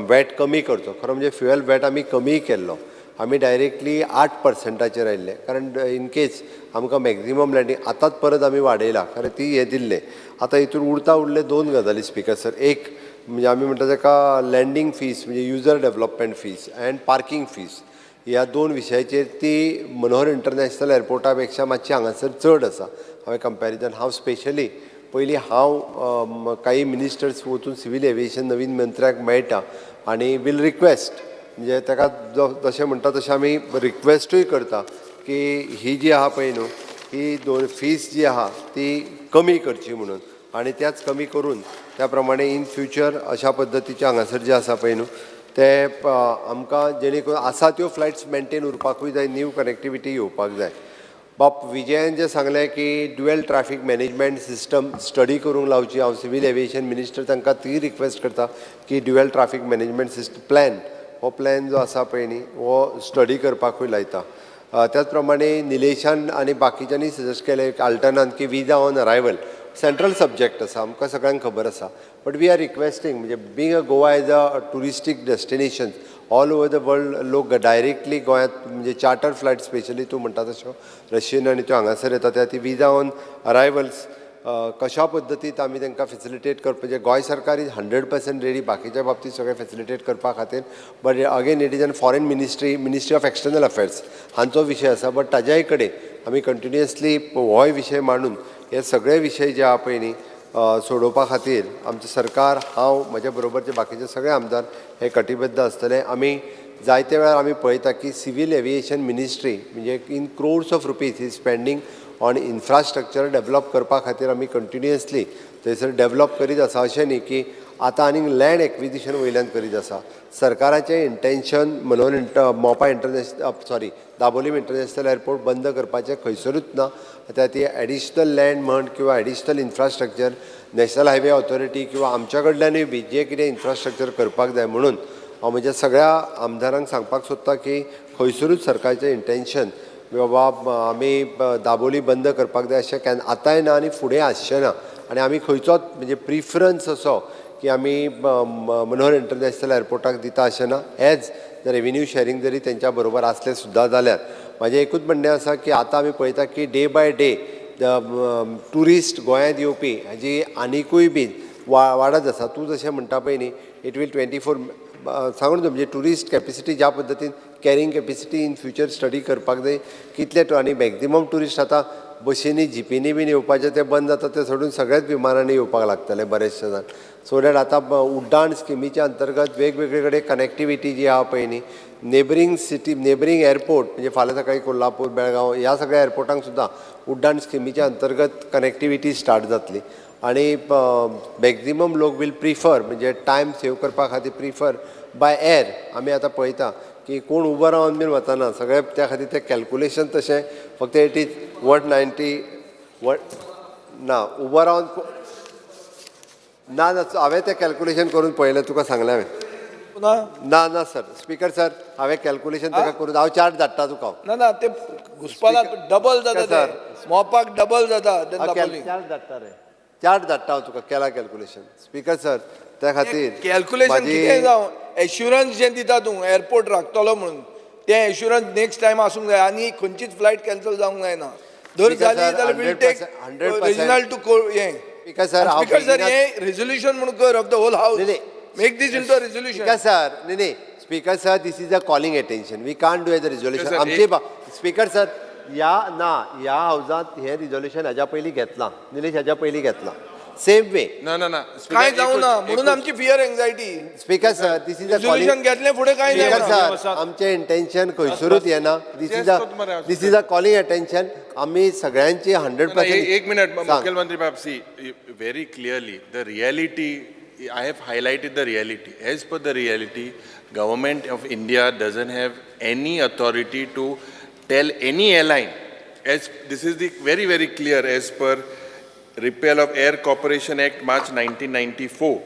वॅट कमी करचो. खरो म्हणजे फ्युएल वॅट आमी कमी केल्लो. आमी डायरेक्टली 8% आयिल्ले कारण इन केस आमकां मॅक्झिमम लँडींग आतांच परत आमी वाडयला कारण ती हे दिल्ले. आतां हितून उरले 2 गजाली स्पीकर सर. एक म्हणजे आमी म्हणटा ताका लँडींग फीस म्हणजे user development fees and parking fees ह्या 2 विशयाचेर ती मनोहर इंटरनॅशनल एअरपोर्टा पेक्षा मातशी हांगासर चड आसा. हांवें कंपॅरिजन हांव स्पेशली पयलीं हांव काही मिनिस्टर्स वचून सिवील एविएशन नवीन मंत्र्याक मेळटा आनी वील रिक्वेस्ट म्हणजे ताका जशें म्हणटा तशें आमी रिक्वेस्टूय करता की ही जी आहा पळय न्हू ही 2 फीस जी आहा ती कमी करची म्हणून आनी त्याच कमी करून त्या प्रमाणे इन फ्युचर अशा पद्दतीचे हांगासर जे आसा पळय न्हू ते आमकां जेणे करून आसा त्यो फ्लायट्स मेंटेन उरपाकूय जाय, न्यू कनेक्टिविटी येवपाक जाय. बाप विजयान जे सांगलें की dual traffic management system study करूंक लावची. हांव सिवील एविएशन मिनिस्टर तांकां ती रिक्वेस्ट करता की dual traffic management system plan हो प्लॅन जो आसा पळय न्ही हो स्टडी करपाकूय लायता. त्याच प्रमाणे निलेशान आनी बाकीच्यांनी सजेस्ट केलें अल्टर्नान की visa on arrival central subject आसा आमकां सगळ्यांक खबर आसा. बट वी आर रिक्वेस्टींग म्हणजे being a Goa as a touristic destination all over the world लोक डायरेक्टली गोंयांत म्हणजे चार्टर फ्लायट स्पेशली तूं म्हणटा तश्यो रशियन आनी त्यो हांगासर येता त्या ती विजा ऑन अरायवल्स कशा पद्दतीत आमी तांकां फेसिलिटेट करप म्हणजे गोंय सरकार इज 100% रेडी बाकीच्या बाबतींत सगळें फेसिलिटेट करपा खातीर. But again it is an foreign ministry of external affairs हांचो विशय आसा. बट ताज्याय कडेन आमी कंटिन्युअसली होय विशय मांडून हे सगळे विशय जे आहा पळय न्ही सोडोवपा खातीर आमचें सरकार हांव म्हज्या बरोबरचे बाकीचे सगळे आमदार हे कटिबद्ध आसतले. आमी जायते वेळार आमी पळयता की सिवील एविएशन मिनिस्ट्री म्हणजे in crores of rupees is spending on infrastructure develop करपा खातीर आमी कंटिन्युअसली थंयसर डेव्हलप करीत आसा. अशें न्ही की आतां आनीक लँड एक्विजिशन वयल्यान करीत आसा. सरकाराचें इंटेन्शन मोपा दाबोलीम इंटरनॅशनल एअरपोर्ट बंद करपाचें खंयसरूच ना. आतां ती एडिशनल लँड म्हण किंवा additional infrastructure national highway authority किंवा आमच्या कडल्यानूय बी जें कितें इन्फ्रास्ट्रक्चर करपाक जाय म्हणून हांव म्हज्या सगळ्या आमदारांक सांगपाक सोदता की खंयसरूच सरकाराचें इंटेन्शन बाबा आमी दाबोली बंद करपाक जाय अशें आतांय ना आनी फुडें आसचें ना. आनी आमी खंयचोच म्हणजे प्रिफरन्स असो की आमी मनोहर इंटरनॅशनल एअरपोर्टाक दिता अशें ना. एज द रेव्हेन्यू शेअरिंग जरी तेंच्या बरोबर आसलें सुद्दां जाल्यार म्हाजें एकूच म्हणणें आसा की आतां आमी पळयता की डे बाय डे ट्युरिस्ट गोंयांत येवपी हाजी आनिकूय बी वाडत आसा. तूं जशें म्हणटा पळय न्ही इट वील 24 सांगून म्हणजे ट्युरिस्ट कॅपेसिटी ज्या पद्दतीन carrying capacity in future study करपाक जाय कितले आनी मॅक्झिमम ट्युरिस्ट आतां बशींनी जिपींनी बीन येवपाचें तें बंद जाता तें सोडून सगळ्याच विमानांनी येवपाक लागतले बरेचशे जाण सो दॅट आतां उड्डाण स्किमीच्या अंतर्गत वेगवेगळे कडेन कनेक्टिविटी जी आहा पळय न्ही नेबरींग सिटी नेबरींग एअरपोर्ट म्हणजे फाल्यां सकाळी कोल्हापूर बेळगांव ह्या सगळ्या एअरपोर्टांक सुद्दां उड्डाण स्किमीच्या अंतर्गत कनेक्टिविटी स्टार्ट जातली आनी मॅक्झिमम लोक वील प्रिफर म्हणजे टायम सेव करपा खातीर प्रिफर बाय एअर आमी आतां पळयता की कोण उबो रावन बीन वचना सगळे त्या खातीर तें कॅल्कुलेशन तशें फक्त इट इज 190 ना उबो रावन ना ना हांवें तें कॅल्कुलेशन करून पळयलें तुका सांगलें हांवें ना ना सर स्पीकर सर हांवें कॅल्कुलेशन ताका करून हांव चार्ज धाडटा तुका हांव ना ते घुसपाक डबल जाता ते मोपाक डबल जाता चार्ज धाडटा रे चार्ज धाडटा हांव तुका केला कॅल्कुलेशन स्पीकर सर त्या खातीर कॅल्कुलेशन कितें जावं एश्युरन्स जें दिता तूं एअरपोर्ट राखतलो म्हणून तें एश्युरन्स नेक्स्ट टायम आसूंक जाय आनी खंयचीच फ्लायट कॅन्सल जावंक जायना धर जाली जाल्यार वील टेक रिजनल टू हें स्पीकर सर हें रेजोल्युशन म्हणून कर of the whole house make this into resolution speaker sir न्ही speaker sir this is a calling attention we can't do as a resolution आमची स्पीकर सर ह्या हावजांत हें रिजोल्युशन हाज्या पयलीं घेतलां निलेश हाज्या पयलीं घेतलां सेम वे ना ना ना काय जाऊ ना म्हणून आमची fear anxiety speaker sir this is a resolution घेतले फुडें काय स्पीकर जायना सर आमचें इंटेन्शन खंयसरूच येना this is a calling attention आमी सगळ्यांची 100% एक मिनट मुख्यमंत्री बाब see very clearly the reality I have highlighted the reality as per the reality government of India doesn't have any authority to tell any airline as this is the very clear as per repeal of Air Corporation Act March 1994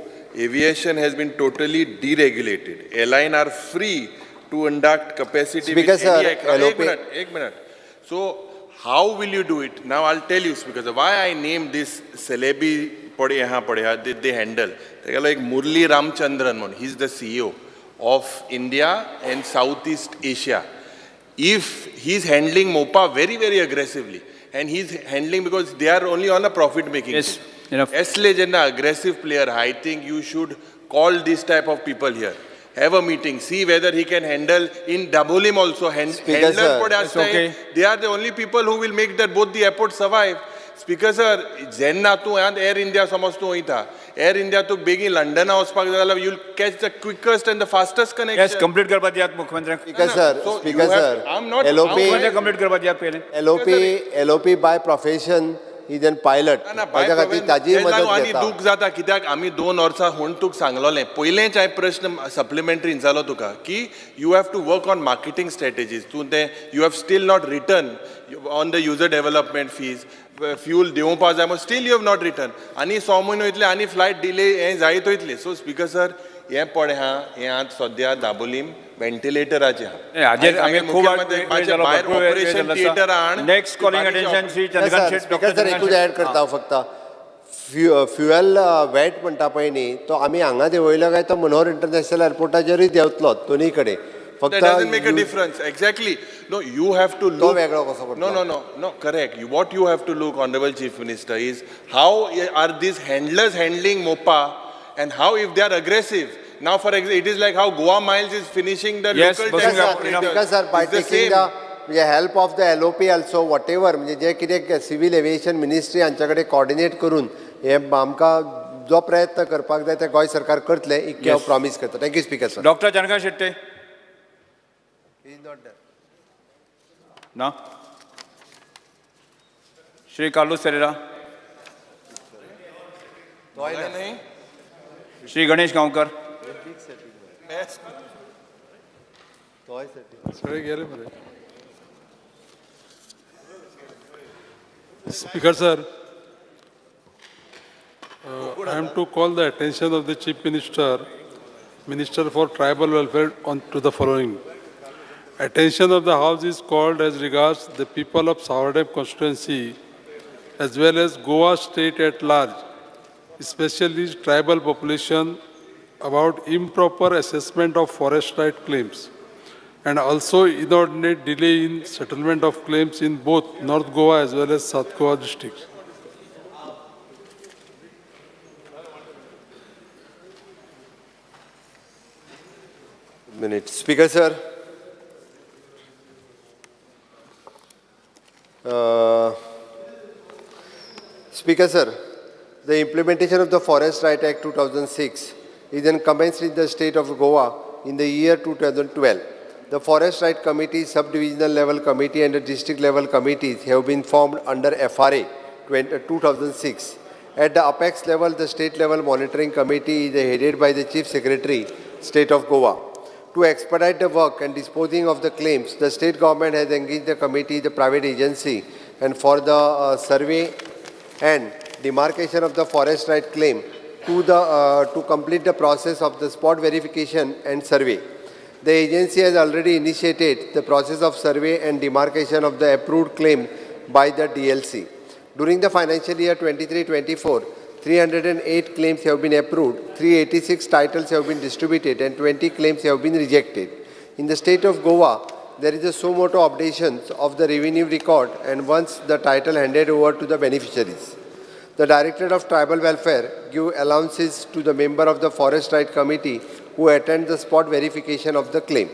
aviation has been totally deregulated airline are free to conduct capacity Speaker with any sir, एक minute so how will you do it? Now I'll tell you because why I named this celebi pade yahan pade they handle. Like Murli Ramchandran, he's the CEO of India and Southeast Asia. If he's handling MOPA very aggressively and he's handling because they are only on a profit making. Yes, enough. Esle jenna aggressive player, I think you should call this type of people here. Have a meeting, see whether he can handle in Dabolim also. Speaker sir, it's okay. They are the only people who will make that both the airports survive. Speaker sir, Zenna tu and Air India समजतो होईता. Air India तो बेगी London वचपाक जाल्यार you'll catch the quickest and the fastest connection. Yes, complete करपा दियात मुख्यमंत्री. Speaker sir, I'm not. मुख्यमंत्री complete करपा दियात पहिले. LOP by profession is a pilot. ताच्या खातीर ताजी मदत आनी घेता. दूख जाता कित्याक आमी 2 वर्सां होण तुका सांगलोलें पयलेंच हांवें प्रश्न सप्लिमेंटरी जालो तुका की you have to work on marketing strategies तूं तें you have still not return on the user development fees fuel दिवपा जाय म्हूण still you have not return आनी 6 म्हयने वयतले आनी फ्लायट डिले हें जायत वयतली सो स्पीकर सर हें पळय हें आतां सद्या दाबोलीम वेंटिलेटराचें आहा हाजेर आमी खूब भायर ऑपरेशन थिएटर आण next calling attention Shri Chandrakant Shet speaker sir एकूच ऍड करता हांव फक्त फ्युएल वेट म्हणटा पळय न्ही तो आमी हांगा देंवयलो काय तो मनोहर इंटरनॅशनल एअरपोर्टाचेरूय देंवतलो दोनी कडेन That doesn't make a difference. Exactly. No, you have to look. No, correct. What you have to look, Honorable Chief Minister, is how are these handlers handling MOPA and how if they are aggressive. Now, for example, it is like how Goa Miles is finishing the local taxi operators. Because sir, by taking the help of the LOP also, whatever, म्हणजे जे कितें civil aviation ministry हांच्या कडेन coordinate करून हे आमकां जो प्रयत्न करपाक जाय ते गोंय सरकार करतले इतके हांव प्रॉमिस करता. Thank you speaker sir. Doctor Chandrakant Shetye ना Shri Carlos Ferreira Shri Ganesh Gaonkar Speaker sir, I am to call the attention of the Chief Minister for Tribal Welfare on to the following. Attention of the House is called as regards the people of Savardem constituency as well as Goa state at large, especially tribal population, about improper assessment of forest right claims and also inordinate delay in settlement of claims in both North Goa as well as South Goa districts. Speaker sir, Speaker, sir, the implementation of the Forest Right Act 2006 is then commenced in the state of Goa in the year 2012. The Forest Right Committee, Subdivisional Level Committee and the District Level Committees have been formed under FRA 2006. At the apex level, the State Level Monitoring Committee is headed by the Chief Secretary, State of Goa. To expedite the work and disposing of the claims, the state government has engaged the committee, the private agency, and for the survey and demarcation of the forest right claim to complete the process of the spot verification and survey. The agency has already initiated the process of survey and demarcation of the approved claim by the DLC. During the financial year 23-24, 308 claims have been approved, 386 titles have been distributed, and 20 claims have been rejected. In the state of Goa, there is a suo motu updations of the revenue record and once the title handed over to the beneficiaries. The Directorate of Tribal Welfare give allowances to the member of the Forest Right Committee who attend the spot verification of the claim.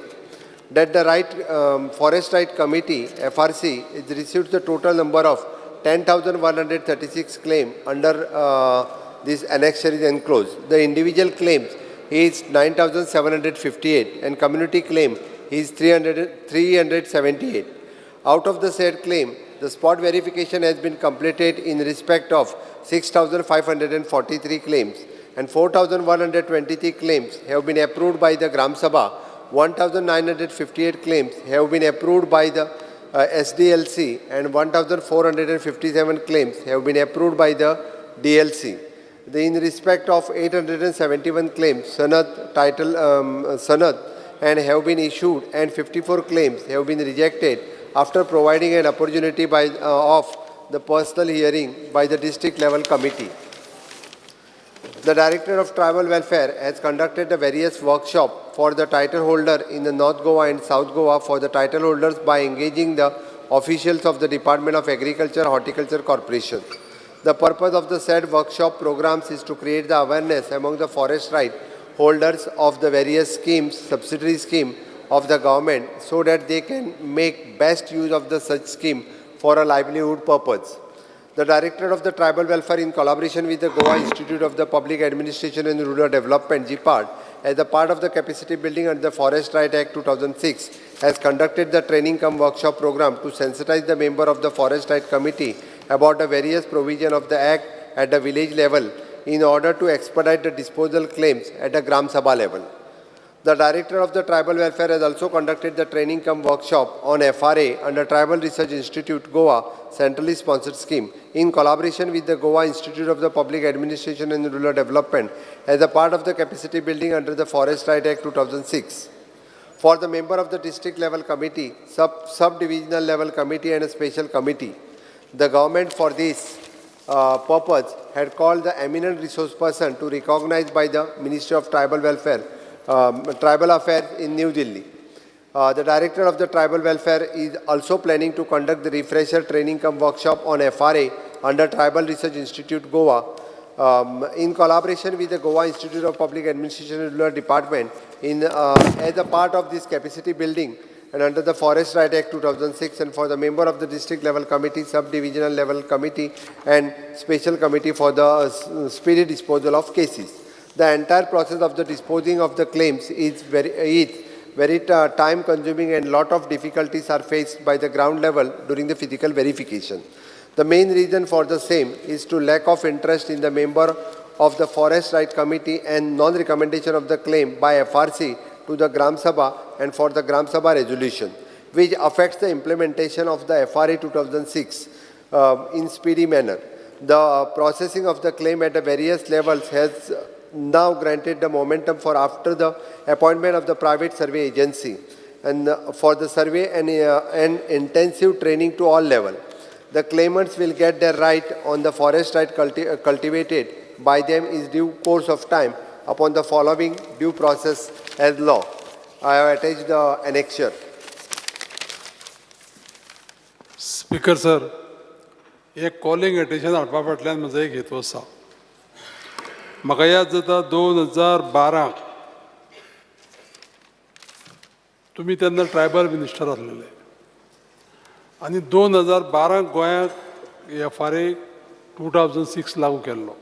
That the Forest Right Committee, FRC, is received the total number of 10,136 claims under this annexure is enclosed. The individual claims is 9,758 and community claim is 378. Out of the said claim, the spot verification has been completed in respect of 6,543 claims and 4,123 claims have been approved by the Gram Sabha. 1,958 claims have been approved by the SDLC and 1,457 claims have been approved by the DLC. In respect of 871 claims, Sanad and have been issued and 54 claims have been rejected after providing an opportunity of the personal hearing by the district level committee. The Director of Tribal Welfare has conducted the various workshops for the title holder in the North Goa and South Goa for the title holders by engaging the officials of the Department of Agriculture Horticulture Corporation. The purpose of the said workshop programs is to create the awareness among the forest right holders of the various schemes, subsidiary scheme of the government so that they can make best use of the such scheme for a livelihood purpose. The Director of the Tribal Welfare in collaboration with the Goa Institute of the Public Administration and Rural Development, GPARD, as a part of the capacity building under the Forest Right Act 2006, has conducted the training cum workshop program to sensitize the member of the Forest Right Committee about the various provision of the Act at the village level in order to expedite the disposal claims at the Gram Sabha level. The Director of the Tribal Welfare has also conducted the training cum workshop on FRA under Tribal Research Institute Goa centrally sponsored scheme in collaboration with the Goa Institute of the Public Administration and Rural Development as a part of the capacity building under the Forest Right Act 2006. For the member of the district level committee, sub-divisional level committee and a special committee, the government for this purpose had called the eminent resource person to recognize by the Ministry of Tribal Welfare Tribal Affairs in New Delhi. The Director of the Tribal Welfare is also planning to conduct the refresher training cum workshop on FRA under Tribal Research Institute Goa in collaboration with the Goa Institute of Public Administration and Rural Department as a part of this capacity building and under the Forest Right Act 2006 and for the member of the district level committee, sub-divisional level committee and special committee for the speedy disposal of cases. The entire process of the disposing of the claims is very time consuming and lot of difficulties are faced by the ground level during the physical verification. The main reason for the same is to lack of interest in the member of the Forest Right Committee and non-recommendation of the claim by FRC to the Gram Sabha and for the Gram Sabha resolution, which affects the implementation of the FRA 2006 in speedy manner. The processing of the claim at the various levels has now granted the momentum for after the appointment of the private survey agency and for the survey and intensive training to all levels. The claimants will get their right on the forest right cultivated by them in due course of time upon the following due process as law. I have attached the annexure. Speaker sir, एक calling attention हाडपा फाटल्यान म्हजो एक हेतू आसा. म्हाका याद जाता 2012 तुमी तेन्ना ट्रायबल मिनिस्टर आसलेले आनी 2012 गोंयांत FRA 2006 लागू केल्लो.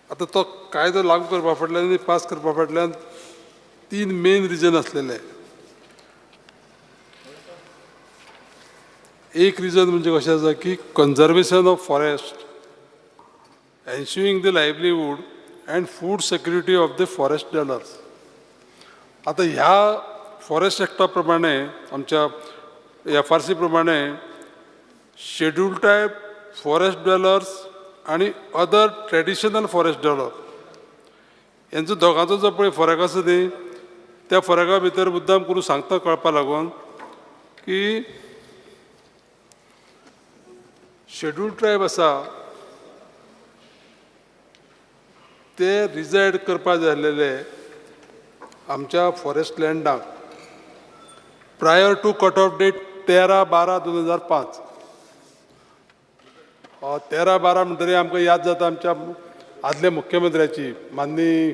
आतां तो कायदो लागू करपा फाटल्यान आनी पास करपा फाटल्यान 3 मेन रिजन आसलेले. एक रिजन म्हणजे कशें आसा की conservation of forest, ensuring the livelihood and food security of the forest dwellers. आता ह्या फॉरेस्ट एक्टा प्रमाणे आमच्या FRC प्रमाणे शेड्यूल टायप फॉरेस्ट डेलर्स आणि अदर ट्रेडिशनल फॉरेस्ट डेलर यांचो दोगांचो जो पळय फरक आसा न्ही, त्या फरका भितर मुद्दाम करून सांगता कळपा लागून की शेड्यूल ट्रायब आसा ते रिजायड करपा जाय आसलेले आमच्या फॉरेस्ट लँडाक prior to cut off date 13/12/2005. 13/12 म्हणटरी आमकां याद जाता आमच्या आदल्या मुख्यमंत्र्याची माननी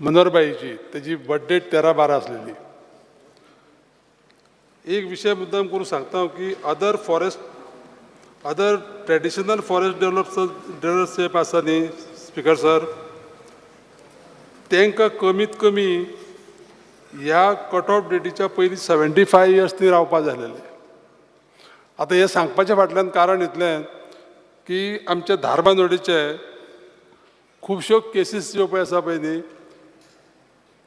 मनोहरबाईची, तेजी बर्थ डेट 13/12 आसलेली. एक विशय मुद्दाम करून सांगता की अदर ट्रेडिशनल फॉरेस्ट डेव्हलपर्स आसा न्ही स्पीकर सर, तांकां कमीत कमी ह्या कट ऑफ डेटीच्या पयलीं 75 इयर्स थंय रावपाक जाय आसलेले. आतां हें सांगपाच्या फाटल्यान कारण इतलें की आमच्या धारबांदोडेचे खुबश्यो केसीस ज्यो पळय आसा पळय न्ही,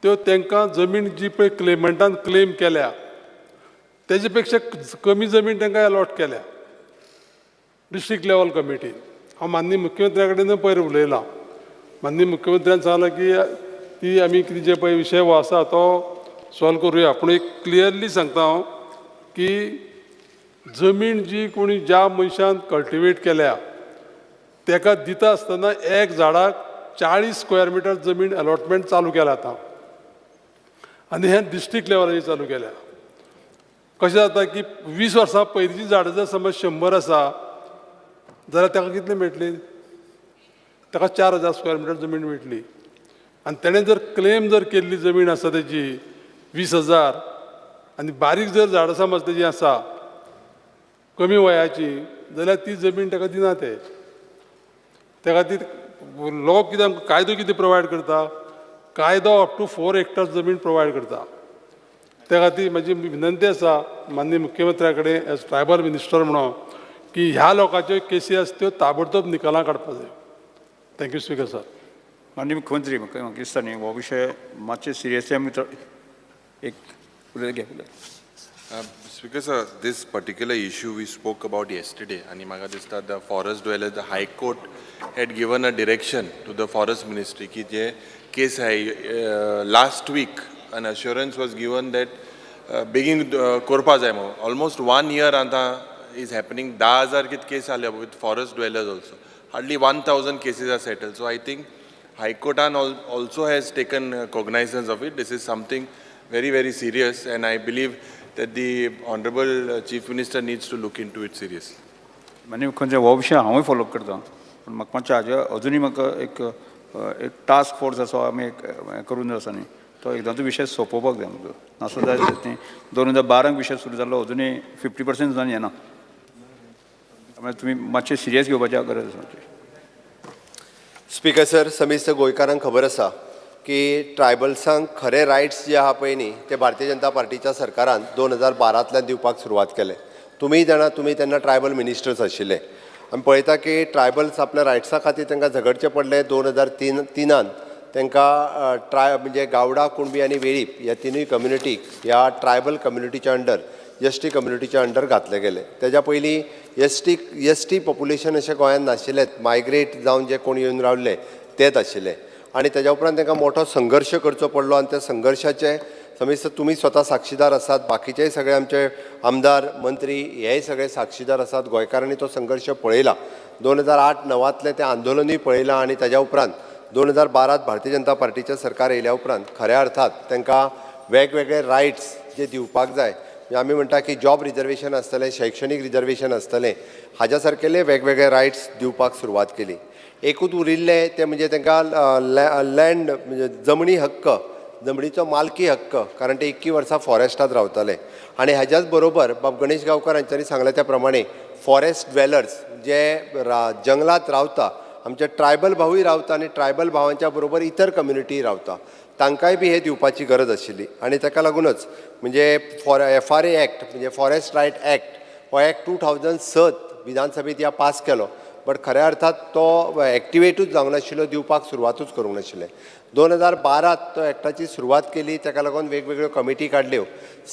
त्यो तांकां जमीन जी पळय क्लेमंटान क्लेम केल्या तेजे पेक्षा कमी जमीन तांकां अलॉट केल्या डिस्ट्रिक्ट लेवल कमिटीन. हांव माननीय मुख्यमंत्र्या कडेन पयर उलयलां. माननीय मुख्यमंत्र्यान सांगलां की ती आमी कितें जे पळय विशय हो आसा तो सॉल्व करुया, पूण एक क्लियरली सांगता हांव की जमीन जी कोणी ज्या मनशान कल्टिवेट केल्या ताका दिता आसतना एक झाडाक 40 स्क्वेअर मिटर जमीन अलॉटमेंट चालू केला आतां, आनी हें डिस्ट्रिक्ट लेवलाचेर चालू केल्या. कशें जाता की 20 वर्सां पयलींची झाडां जर समज 100 आसा जाल्यार ताका कितली मेळटली, ताका 4000 स्क्वेअर मिटर जमीन मेळटली. आनी तेणें जर क्लेम जर केल्ली जमीन आसा तेजी 20,000 आनी बारीक जर झाडां समज तेजी आसा कमी वयाची जाल्यार ती जमीन ताका दिना ते. त्या खातीर लॉ कितें आमकां कायदो कितें प्रोवायड करता, कायदो अप टू 4 हेक्टर्स जमीन प्रोवायड करता. त्या खातीर म्हाजी विनंती आसा माननीय मुख्यमंत्र्या कडेन एज ट्रायबल मिनिस्टर म्हणून की ह्या लोकांच्यो केसी आसा त्यो ताबडतोब निकालां काडपाक जाय. Thank you speaker sir. माननीय मुख्यमंत्री म्हाका दिसता न्ही हो विशय मातशें सिरियसली आमी एक उलय घे. Speaker sir, this particular issue we spoke about yesterday, and म्हाका दिसता the forest dwellers, the High Court had given a direction to the Forest Ministry की जे case है last week an assurance was given that बेगीन करपा जाय म्हणून. Almost 1 year आता is happening. 10,000 कित case आल्या with forest dwellers also. Hardly 1,000 cases are settled. So I think High Court also has taken cognizance of it. This is something very, very serious, and I believe that the Honorable Chief Minister needs to look into it seriously. माननीय मुख्यमंत्री हो विशय हांवूय follow करता, पूण म्हाका मातशें हाजे अजुनूय म्हाका एक टास्क फोर्स आसा आमी एक करून आसा न्ही, तो एकदांचो विशय सोंपोवपाक जाय. म्हाका नासो जाय 2012 विशय सुरू जाल्लो अजुनूय 50% सुद्दां येना. त्यामुळे तुमी मातशें सिरियस घेवपाची गरज आसा. स्पीकर सर, समिस्त गोंयकारांक खबर आसा की ट्रायबल्सांक खरे रायट्स जे आहा पळय न्ही ते भारतीय जनता पार्टीच्या सरकारान 2012तल्यान दिवपाक सुरवात केले. तुमी जाणा, तुमी तेन्ना ट्रायबल मिनिस्टर्स आशिल्ले. आमी पळयता की ट्रायबल्स आपल्या रायट्सा खातीर तांकां झगडचें पडलें. 2003 तांकां म्हणजे गावडा, कुणबी आनी वेळीप ह्या तिनूय कम्युनिटीक ह्या ट्रायबल कम्युनिटीच्या अंडर एसटी कम्युनिटीच्या अंडर घातले गेले. तेज्या पयलीं एसटी पॉप्युलेशन अशें गोंयांत नाशिल्लें. मायग्रेट जावन जे कोण येवन रावल्ले तेच आशिल्ले. आनी तेज्या उपरांत तांकां मोठो संघर्श करचो पडलो. आनी त्या संघर्शाचे समिस्त तुमी स्वता साक्षीदार आसात, बाकीचेय सगळे आमचे आमदार मंत्री हेय सगळे साक्षीदार आसात. गोंयकारांनी तो संघर्श पळयला. 2008-09तलें तें आंदोलनूय पळयलां. आनी तेज्या उपरांत 2012 भारतीय जनता पार्टीचें सरकार येयल्या उपरांत खऱ्या अर्थात तांकां वेगवेगळे रायट्स जे दिवपाक जाय, आमी म्हणटा की जॉब रिजर्वेशन आसतलें, शैक्षणीक रिजर्वेशन आसतलें, हाज्या सारकेले वेगवेगळे रायट्स दिवपाक सुरवात केली. एकूच उरिल्ले ते म्हणजे तांकां लँड म्हणजे जमनी हक्क, जमनीचो मालकी हक्क, कारण ते 21 वर्सां फॉरेस्टांत रावताले. आनी हाज्याच बरोबर बाब गणेश गांवकार हांच्यांनी सांगल्या त्या प्रमाणे फॉरेस्ट ड्वेलर्स जे जंगलात रावता, आमचे ट्रायबल भावूय रावता आनी ट्रायबल भावांच्या बरोबर इतर कम्युनिटी रावता, तांकांय बी हे दिवपाची गरज आशिल्ली. आनी ताका लागूनच म्हणजे FRA एक्ट म्हणजे फॉरेस्ट रायट एक्ट हो एक्ट 2007 विधानसभेत ह्या पास केलो, बट खऱ्या अर्थात तो एक्टिवेटूच जावंक नाशिल्लो, दिवपाक सुरवातूच करूंक नाशिल्ले. 2012 तो एक्टाची सुरवात केली, ताका लागून वेगवेगळ्यो कमिटी काडल्यो.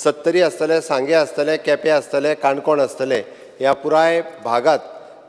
सत्तरी आसतले, सांगे आसतले, केपें आसतले, काणकोण आसतले, ह्या पुराय भागात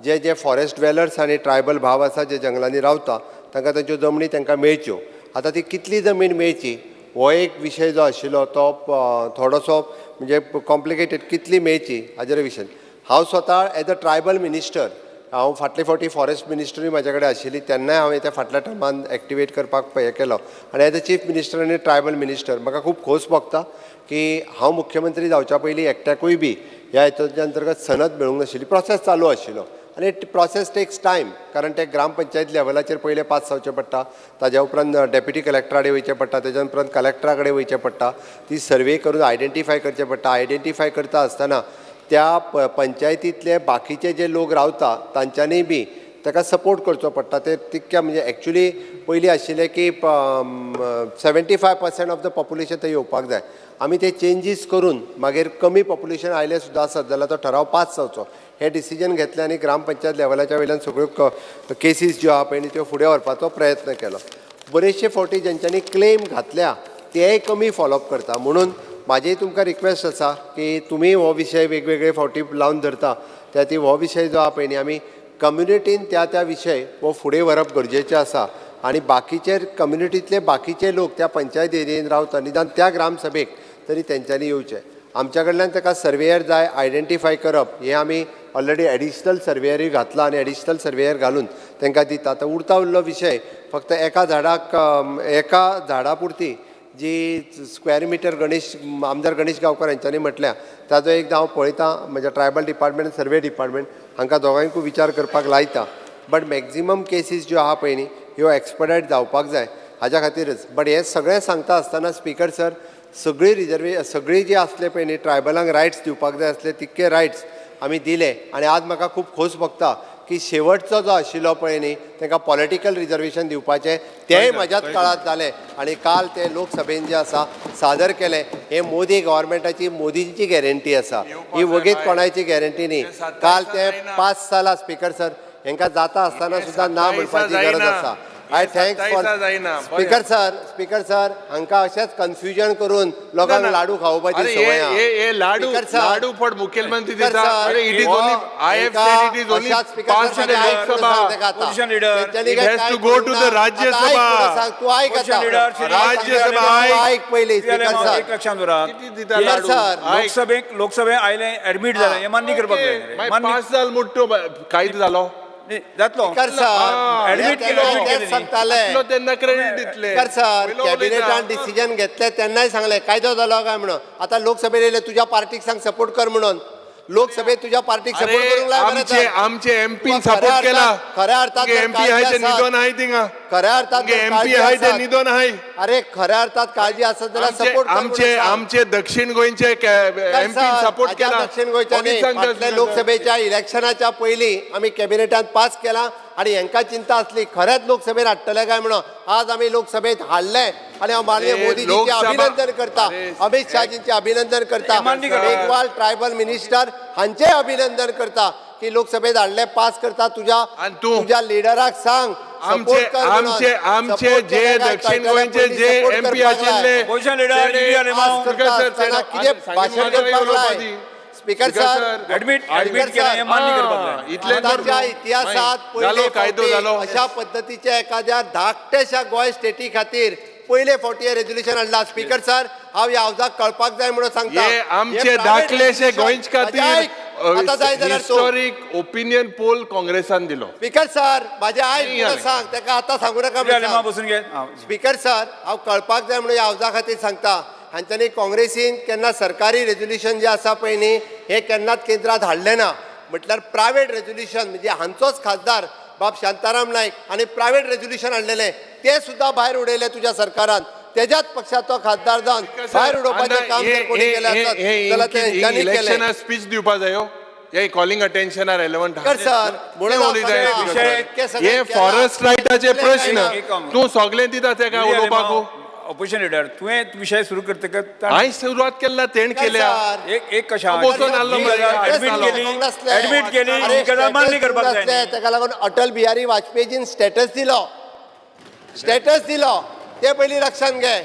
जे जे फॉरेस्ट ड्वेलर्स आनी ट्रायबल भाव आसा जे जंगलांनी रावता तांकां तांच्यो जमनी तांकां मेळच्यो. आतां ती कितली जमीन मेळची हो एक विशय जो आशिल्लो तो थोडोसो म्हणजे कॉम्प्लिकेटेड, कितली मेळची हाजेर विशय. हांव स्वता एज अ ट्रायबल मिनिस्टर, हांव फाटले फावटी फॉरेस्ट मिनिस्टरूय म्हाजे कडेन आशिल्ली, तेन्नाय हांवें त्या फाटल्या टर्मान एक्टिवेट करपाक हें केलो. आनी एज अ चीफ मिनिस्टर आनी ट्रायबल मिनिस्टर म्हाका खूब खोस भोगता की हांव मुख्यमंत्री जावच्या पयलीं एकट्याकूय बी ह्या हेच्या अंतर्गत सनद मेळूंक नाशिल्ली. प्रोसेस चालू आशिल्लो आनी प्रोसेस टेक्स टायम, कारण ते ग्रामपंचायत लेवलाचेर पयलें पास जावचें पडटा, ताज्या उपरांत डेप्युटी कलेक्टरा कडेन वयचें पडटा, तेज्या उपरांत कलेक्टरा कडेन वयचें पडटा, ती सर्वे करून आयडेंटिफाय करचें पडटा. आयडेंटिफाय करता आसतना त्या पंचायतींतले बाकीचे जे लोक रावता तांच्यांनी बी ताका सपोर्ट करचो पडटा. ते तितक्या म्हणजे एक्चुली पयलीं आशिल्लें की 75% ऑफ द पॉप्युलेशन थंय येवपाक जाय. आमी ते चेंजीस करून मागीर कमी पॉप्युलेशन आयलें सुद्दां आसत जाल्यार तो ठराव पास जावचो हे डिसिजन घेतलें आनी ग्रामपंचायत लेवलाच्या वयल्यान सगळ्यो केसीस ज्यो आहा पळय न्ही त्यो फुडें व्हरपाचो प्रयत्न केलो. बरेचशे फावटी जेंच्यांनी क्लेम घातल्या तेय कमी फॉलोअप करता. म्हणून म्हाजी तुमकां रिक्वेस्ट आसा की तुमी हो विशय वेगवेगळे फावटी लावन धरता, त्या ती हो विशय जो आहा पळय न्ही आमी कम्युनिटीन त्या विशय हो फुडें व्हरप गरजेचें आसा. आनी बाकीचे कम्युनिटींतले बाकीचे लोक त्या पंचायत एरियेन रावता, निदान त्या ग्रामसभेक तरी तेंच्यांनी येवचें. आमच्या कडल्यान ताका सर्वेयर जाय आयडेंटिफाय करप हें आमी ऑलरेडी एडिशनल सर्वेयरूय घातला आनी एडिशनल सर्वेयर घालून तांकां दिता. आतां उरता उरलो विशय फक्त एका झाडा पुरती जी स्क्वेअर मिटर आमदार गणेश गांवकर हांच्यांनी म्हटल्या ताजो एकदां हांव पळयतां. म्हज्या ट्रायबल डिपार्टमेंट सर्वे डिपार्टमेंट हांकां दोगांयकूय विचार करपाक लायता. बट मॅक्झिमम केसीस ज्यो आहा पळय न्ही ह्यो एक्सपडायट जावपाक जाय हाज्या खातीरच. बट हें सगळें सांगता आसतना स्पिकर सर सगळी जी आसले पळय न्ही ट्रायबलांक रायट्स दिवपाक जाय आसले तितके रायट्स आमी दिले. आनी आज म्हाका खूब खोस भोगता की शेवटचो जो आशिल्लो पळय न्ही तांकां पॉलिटिकल रिजर्वेशन दिवपाचें तेंय म्हाज्याच काळांत जालें. आनी काल ते लोकसभेन जें आसा सादर केलें हें मोदी गव्हर्मेंटाची मोदीची गॅरंटी आसा, ही वगीत कोणाची गॅरंटी न्ही. काल ते पास जालां स्पिकर सर, हांकां जाता आसतना सुद्दां ना म्हणपाची गरज आसा. I thanks for speaker sir हांकां अशेंच कन्फ्युजन करून लोकांक लाडू खावपाची संवय आहा. लाडू फॉर मुख्यमंत्री दिता. अरे it is only I have said it is only pass in the Lok Sabha. It has to go to the Rajya Sabha. तू ऐक आता राज्यसभा ऐक पयली स्पिकर सर. एक लक्षात दवरा, लोकसभेक आयले एडमिट जालें हें मान्य करपाक जाय. पास जाल मुट्टो कायदो जालो जातलो स्पिकर सर एडमिट केलो सांगताले तेन्ना क्रेडिट दितले. स्पिकर सर कॅबिनेटान डिसिजन घेतले तेन्नाय सांगले कायदो जालो काय म्हणून. आतां लोकसभेत येयले तुज्या पार्टीक सांग सपोर्ट कर म्हणून. लोकसभेत तुझ्या पार्टीक सपोर्ट करूंक लाय. आमचे एमपी सपोर्ट केला. खऱ्या अर्थात एमपी आहाय ते निधन आहाय थिंगा. खऱ्या अर्थात एमपी आहाय ते निधन आहाय. अरे खऱ्या अर्थात काळजी आसत जाल्यार सपोर्ट आमचे दक्षिण गोंयचे एमपी सपोर्ट केला. दक्षिण गोंयच्या लोकसभेच्या इलेक्शनाच्या पयलीं आमी कॅबिनेटान पास केला आणि हांकां चिंता आसली खरेंच लोकसभेत हाडटले काय म्हणून. आज आमी लोकसभेत हाडले आणि हांव माननीय मोदीजींचे अभिनंदन करता, अमित शाहजींचे अभिनंदन करता, मेघवाल ट्रायबल मिनिस्टर हांचे अभिनंदन करता की लोकसभेत हाडले पास करता. तुझ्या लिडराक सांग आमचे जे दक्षिण गोंयचे जे एमपी आशिल्ले भाशण करपाक लाय. स्पीकर सर एडमिट केलें हें मान्य करपाक जाय. आतांच्या इतिहासात पयले फावटी अशा पद्दतीच्या एखाद्या धाकट्याशा गोंय स्टेटी खातीर पयले फावटी रेझोल्युशन हाडला. स्पीकर सर हांव ह्या हावजाक कळपाक जाय म्हणून सांगता आमचे धाकलेशे गोंयच खातीर हिस्टोरीक ओपिनियन पोल काँग्रेसान दिलो. स्पीकर सर म्हाजे आयक म्हणून सांग ताका आतां सांगू नाका. बसून घे. स्पीकर सर हांव कळपाक जाय म्हणून ह्या हावजा खातीर सांगता हांच्यांनी काँग्रेसीन केन्ना सरकारी रेझोल्युशन जें आसा पळय न्ही हें केन्नाच केंद्रांत हाडलें ना. म्हटल्यार प्रायवेट रेझोल्युशन म्हणजे हांचोच खासदार बाब शांताराम नायक आनी प्रायवेट रेझोल्युशन हाडलेलें तें सुद्दां भायर उडयलें तुज्या सरकारान. तेज्याच पक्षाचो खासदार जावन भायर उडोवपाचें काम जर कोणी केलें आसत जाल्यार तें हांच्यांनी केलें. इलेक्शनाक स्पीच दिवपा जायो. हे कॉलिंग अटेन्शन आर रेलेवंट कर सर, म्हणून हांव सगळे इतके सगळे हे केला. फॉरेस्ट रायटाचे प्रश्न एक काम. तू सगळे दिता तेका उलोवपाक ऑपोजिशन लिडर तुवें विशय सुरू करतकच हांवें सुरवात केला तेण केल्या सर. एक कशा बसून आल्लो मरे. ऍडमिट केली ही गजाल मान्य करपाक जाय. ताका लागून अटल बिहारी वाजपेयीजीन स्टेटस दिलो ते पयलीं लक्षात घे.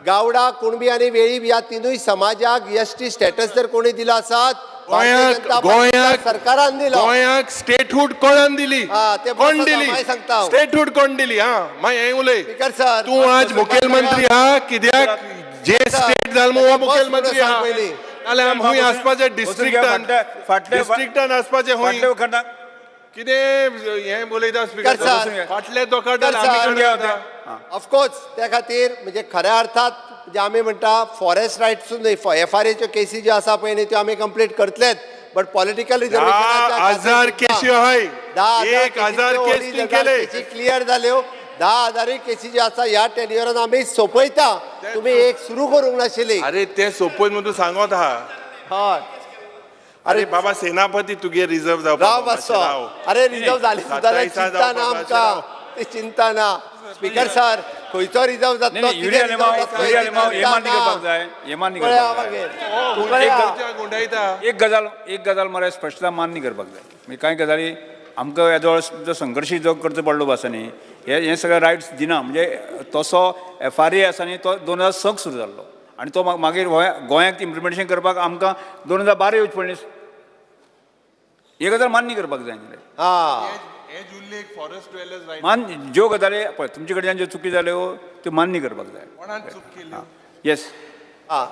गावडा कुणबी आनी वेळीप ह्या तिनूय समाजाक एसटी स्टेटस जर कोणी दिलो आसात गोंयाक सरकारान दिलो. गोंयाक स्टेटहूड कोणान दिली हा, ते कोण बसत दिली हांव सांगता हांव. स्टेटहूड कोण दिली हा मागीर हें उलय स्पीकर सर, तू आज मुखेलमंत्री हा कित्याक जे स्टेट जाल्लो हो मुखेलमंत्री हा पयलीं. नाल्यार खूंय आसपाचें डिस्ट्रिक्टान डिस्ट्रिक्टान आसपाचें खूंय कितें हें उलयता स्पीकर कर सर. फाटले दोकादार कर आमी सर. करता. ऑफकोर्स त्या खातीर म्हणजे खऱ्या अर्थात जे आमी म्हणटा फॉरेस्ट रायट्सून FRAच्यो केसी ज्यो आसा पळय न्ही त्यो आमी कंप्लीट करतलेच बट पॉलिटिकल 10,000 केसी आहाय 1,000 केसी केले क्लियर जाल्यो 10,000 केसी ज्यो आसा ह्या टेन्युअरान आमी सोंपयता. तुमी एक सुरू करूंक नाशिल्ली. अरे ते सोपयत म्हणून तूं सांगत आहा हय अरे बाबा सेनापती तुगे रिझर्व राव जावपाक बसो. अरे रिजर्व जाली सुद्दां चिंता ना आमकां. ती चिंता ना. स्पीकर सर खंयचो रिजर्व जातलो एक गजाल मरे स्पश्टता मान्य करपाक जाय. म्हणजे कांय गजाली आमकां हेजो जो संघर्श जो करचो पडलो आसा न्ही हे सगळे रायट्स दिना. म्हणजे तसो FRA आसा न्ही तो 2006 सुरू जाल्लो आनी तो मागीर गोंयाक इम्प्लिमेंटेशन करपाक आमकां 2012 येवचे पडलें. हे गजाल मान्य करपाक जाय. मान्य ज्यो गजाली पळय तुमचे कडच्यान ज्यो चुकी जाल्यो त्यो मान्य करपाक जाय. येस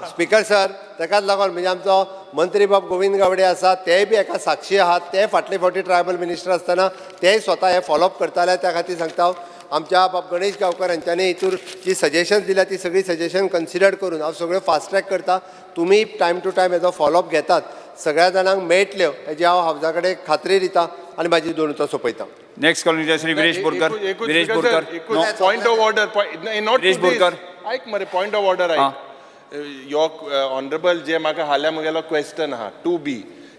स्पीकर सर ताकाच लागून म्हणजे आमचो मंत्री बाब गोविंद गावडे आसा तेय बी एका साक्षी आहात. ते फाटले फावटी ट्रायबल मिनिस्टर आसतना तेय स्वता हे फॉलोअप करताले. त्या खातीर सांगता हांव आमच्या बाब गणेश गांवकर हांच्यांनी हितूर जी सजेशन्स दिल्या ती सगळी सजेशन कन्सिडर करून हांव सगळ्यो फास्ट ट्रॅक करता. तुमी टायम टू टायम हेजो फॉलोअप घेतात. सगळ्या जाणांक मेळटल्यो हेजी हांव हावजा कडेन खात्री दिता आनी म्हाजी दोन उतर सोंपयता. Next calling Shri Viresh Borkar. Viresh Borkar point of order not Viresh Borkar ऐक मरे पॉइंट ऑफ ऑर्डर ऐक योर ऑनरेबल जे म्हाका हाल्या म्हगेलो क्वेश्चन आहा 2B